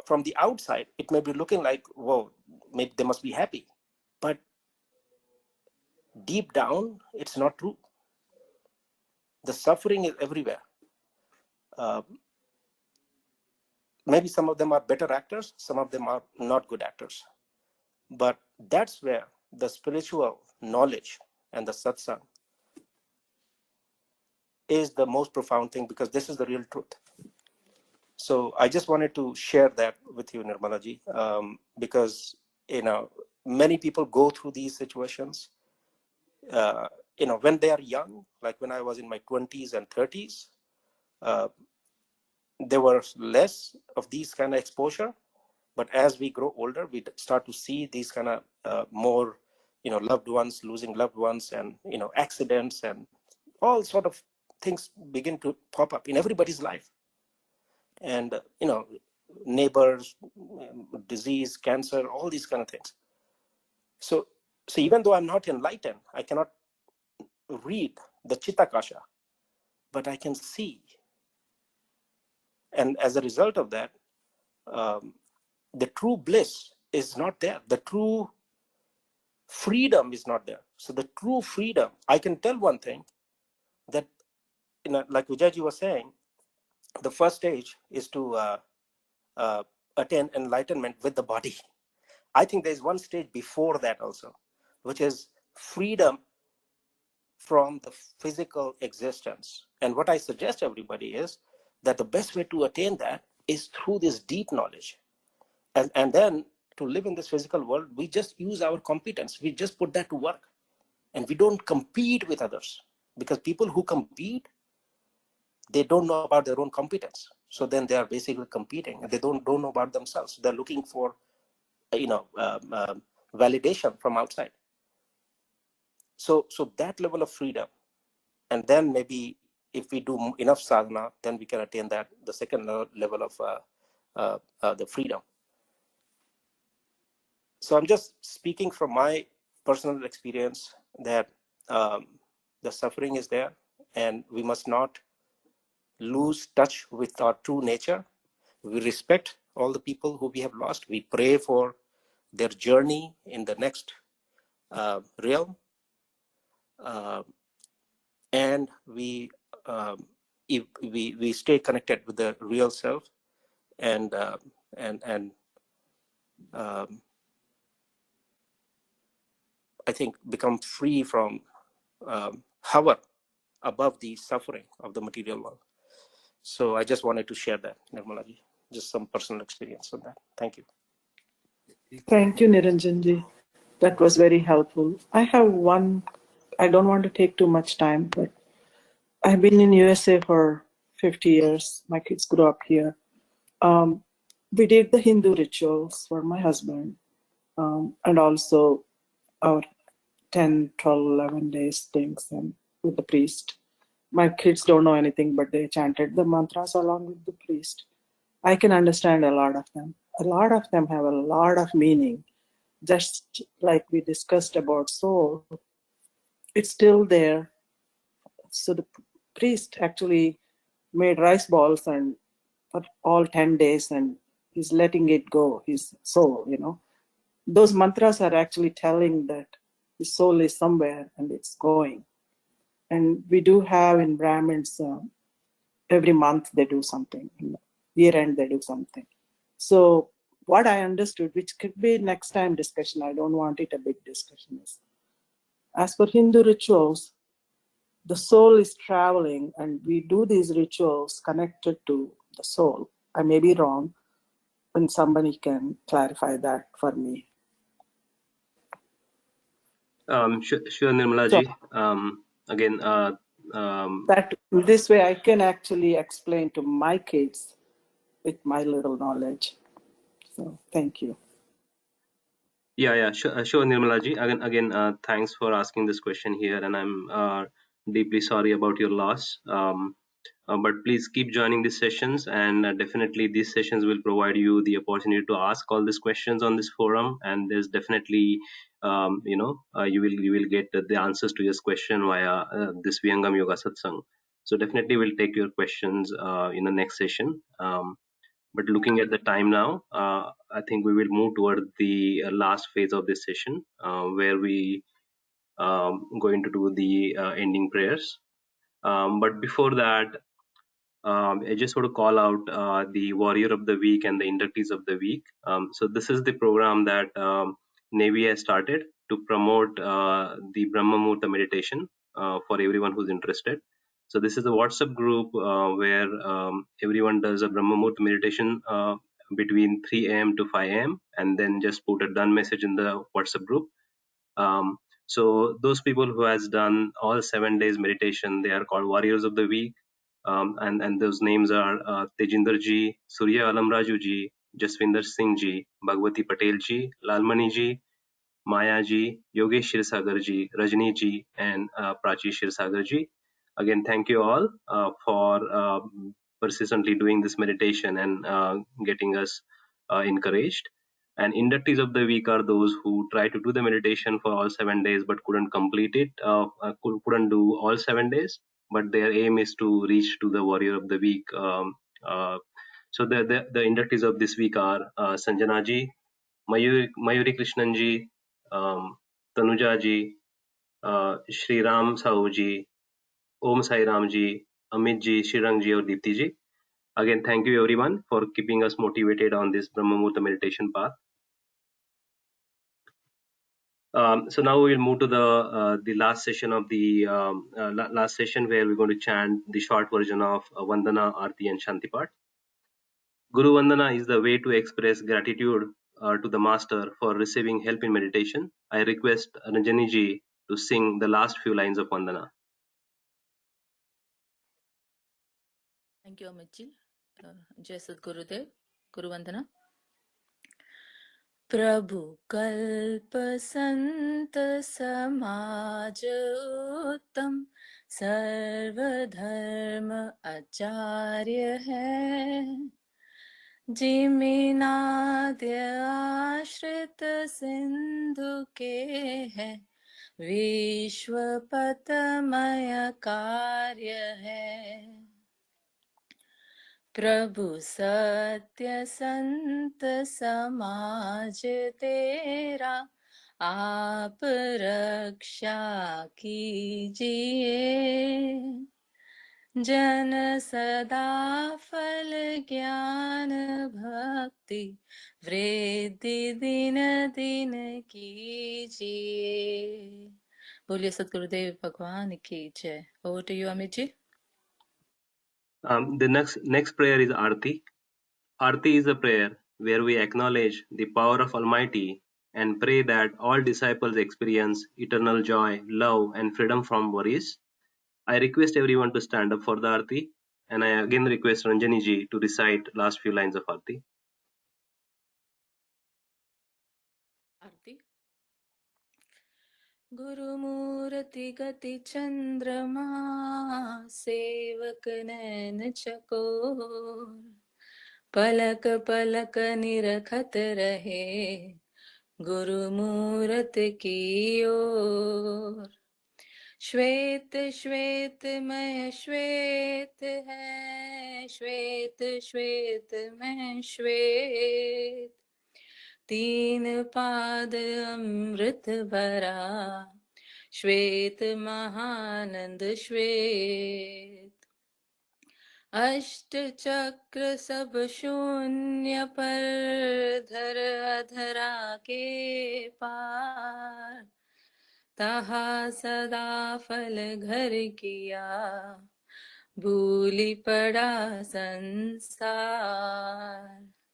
from the outside, it may be looking like, whoa, maybe they must be happy. But deep down, it's not true. The suffering is everywhere. Maybe some of them are better actors, some of them are not good actors. But that's where the spiritual knowledge and the satsang is the most profound thing, because this is the real truth. So I just wanted to share that with you, Nirmalaji, because, many people go through these situations, when they are young, like when I was in my 20s and 30s, there was less of these kind of exposure. But as we grow older, we start to see these kind of more, loved ones, losing loved ones, and, accidents and all sort of things begin to pop up in everybody's life. And, neighbors, disease, cancer, all these kind of things. So even though I'm not enlightened, I cannot read the Chitta Kasha, but I can see. And as a result of that, the true bliss is not there. The true freedom is not there. So the true freedom, I can tell one thing, that, like Vijayji was saying, the first stage is to attain enlightenment with the body. I think there's one stage before that also, which is freedom from the physical existence. And what I suggest everybody is that the best way to attain that is through this deep knowledge. And then to live in this physical world, we just use our competence. We just put that to work. And we don't compete with others. Because people who compete, they don't know about their own competence. So then they are basically competing, and they don't know about themselves. They're looking for, validation from outside. So that level of freedom, and then maybe if we do enough sadhana, then we can attain that the second level of the freedom. So I'm just speaking from my personal experience that the suffering is there, and we must not lose touch with our true nature. We respect all the people who we have lost. We pray for their journey in the next realm, and we stay connected with the real self, and I think become free from hover above the suffering of the material world. So I just wanted to share that, Nirmalaji, just some personal experience on that. Thank you. Thank you, Niranjanji. That was very helpful. I have one, I don't want to take too much time, but I've been in USA for 50 years. My kids grew up here. We did the Hindu rituals for my husband, and also our 10, 12, 11 days things and with the priest. My kids don't know anything, but they chanted the mantras along with the priest. I can understand a lot of them. A lot of them have a lot of meaning. Just like we discussed about soul, it's still there. So the priest actually made rice balls and for all 10 days, and he's letting it go, his soul, Those mantras are actually telling that his soul is somewhere and it's going. And we do have in Brahmins, every month they do something. Year end they do something. So what I understood, which could be next time discussion, I don't want it a big discussion, is as for Hindu rituals, the soul is traveling, and we do these rituals connected to the soul. I may be wrong, and somebody can clarify that for me. Sure, Nirmalaji. Again, That this way I can actually explain to my kids with my little knowledge. So thank you. sure, Nirmalaji. Again, thanks for asking this question here, and I'm deeply sorry about your loss. But please keep joining these sessions, and definitely these sessions will provide you the opportunity to ask all these questions on this forum. And there's definitely, you will get the answers to your question via this Vyangam Yoga Satsang. So definitely we'll take your questions in the next session. But looking at the time now, I think we will move toward the last phase of this session, where we going to do the ending prayers. But before that, I just want to call out the Warrior of the Week and the Inductees of the Week. So this is the program that Navy has started to promote the Brahma Muhurta meditation for everyone who's interested. So this is a WhatsApp group where everyone does a Brahma Muhurta meditation between 3 a.m. to 5 a.m. and then just put a done message in the WhatsApp group. So those people who has done all 7 days meditation, they are called Warriors of the Week. And those names are Tejinder ji, Surya Alamraju ji, Jaswinder Singh ji, Bhagwati Patel ji, Lalmani ji, Maya ji, Yogesh Shirsagar ji, Rajni ji, and Prachi Shirsagar ji. Again, thank you all for persistently doing this meditation and getting us encouraged. And inductees of the week are those who try to do the meditation for all 7 days but couldn't complete it, couldn't do all 7 days, but their aim is to reach to the warrior of the week. So the inductees of this week are Sanjana ji, Mayuri Krishnan ji, Tanuja ji, Shri Ram Sahu ji, Om Sai Ram ji, Amit ji, Shrirang ji, or Deepti ji. Again, thank you everyone for keeping us motivated on this Brahma Muhurta meditation path. So now we'll move to the last session of the last session, where we're going to chant the short version of Vandana, Aarti, and Shantipat. Guru Vandana is the way to express gratitude to the Master for receiving help in meditation. I request Ranjani ji to sing the last few lines of Vandana. Thank you, Amitji. Jai Sadgurudev, Guru Vandana. प्रभु कल्प संत समाज उत्तम सर्वधर्म आचार्य है जिमिनाद्य आश्रित सिंधु के है विश्वपतमय कार्य है प्रभु सत्य संत समाज तेरा आप रक्षा कीजिए जन सदा फल ज्ञान भक्ति वृद्धि दिन दिन कीजिए। बोलिए सतगुरुदेव भगवान की जय। Over to you, Amit ji. The next prayer is Arti. Arti is a prayer where we acknowledge the power of Almighty and pray that all disciples experience eternal joy, love, and freedom from worries. I request everyone to stand up for the Arti, and I again request Ranjani ji to recite last few lines of Arti. Arti. Gurumurthy गति चंद्रमा सेवक नैन चकोर पलक पलक निरखत रहे गुरुमूर्त की ओर श्वेत श्वेत मैं श्वेत है श्वेत श्वेत मैं श्वेत तीन पाद अमृत भरा श्वेत महानंद श्वेत अष्ट चक्र सब शून्य पर धर अधरा के पार तहा सदा फल घर किया भूली पड़ा संसार।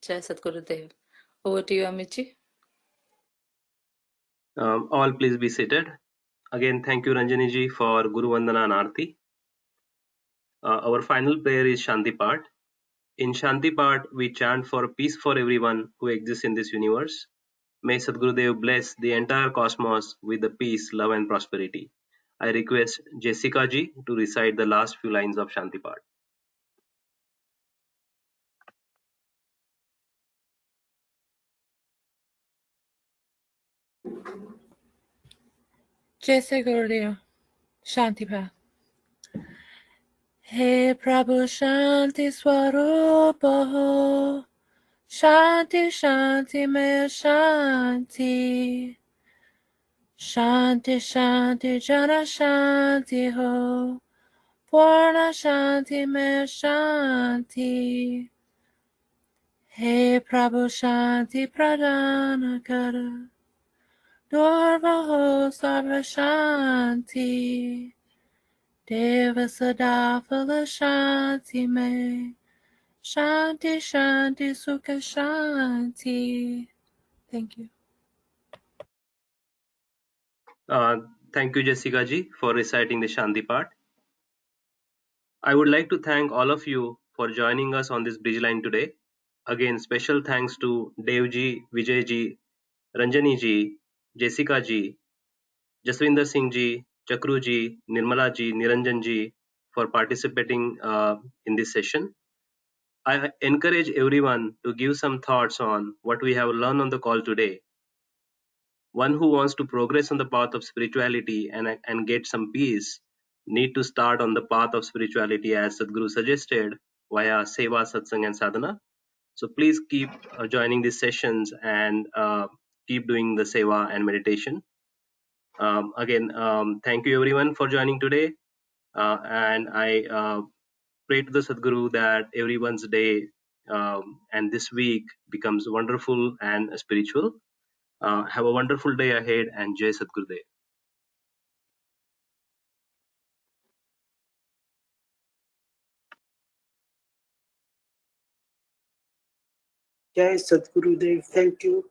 जय Satgurudev. Over to you, Amici. All please be seated. Again, thank you Ranjani ji for Guru Vandana and Arti. Our final prayer is Shanti Part. In Shanti Part, we chant for peace for everyone who exists in this universe. May Sadgurudev bless the entire cosmos with the peace, love and prosperity. I request Jessica ji to recite the last few lines of Shanti Part. जय श्री गुरुदेव। शांति पाठ। हे प्रभु शांति स्वरूप हो शांति शांति में शांति शांति शांति जन शांति हो पूर्ण शांति में शांति हे प्रभु शांति प्रदान कर Durva Sarva Shanti Deva Sada Phala Shanti Me Shanti Shanti Sukha Shanti. Thank you. Thank you Jessica ji for reciting the Shanti Part. I would like to thank all of you for joining us on this bridge line today. Again, special thanks to Dev ji, Vijay ji, Ranjani ji, Jessica ji, Jaswinder Singh ji, Chakru ji, Nirmala ji, Niranjan ji for participating in this session. I encourage everyone to give some thoughts on what we have learned on the call today. One who wants to progress on the path of spirituality and get some peace need to start on the path of spirituality as Sadhguru suggested via Seva, Satsang and Sadhana. So please keep joining these sessions and keep doing the Seva and meditation. Again, thank you everyone for joining today. And I pray to the Sadhguru that everyone's day and this week becomes wonderful and spiritual. Have a wonderful day ahead and Jai Sadhgurudev. Jai Sadgurudev. Thank you.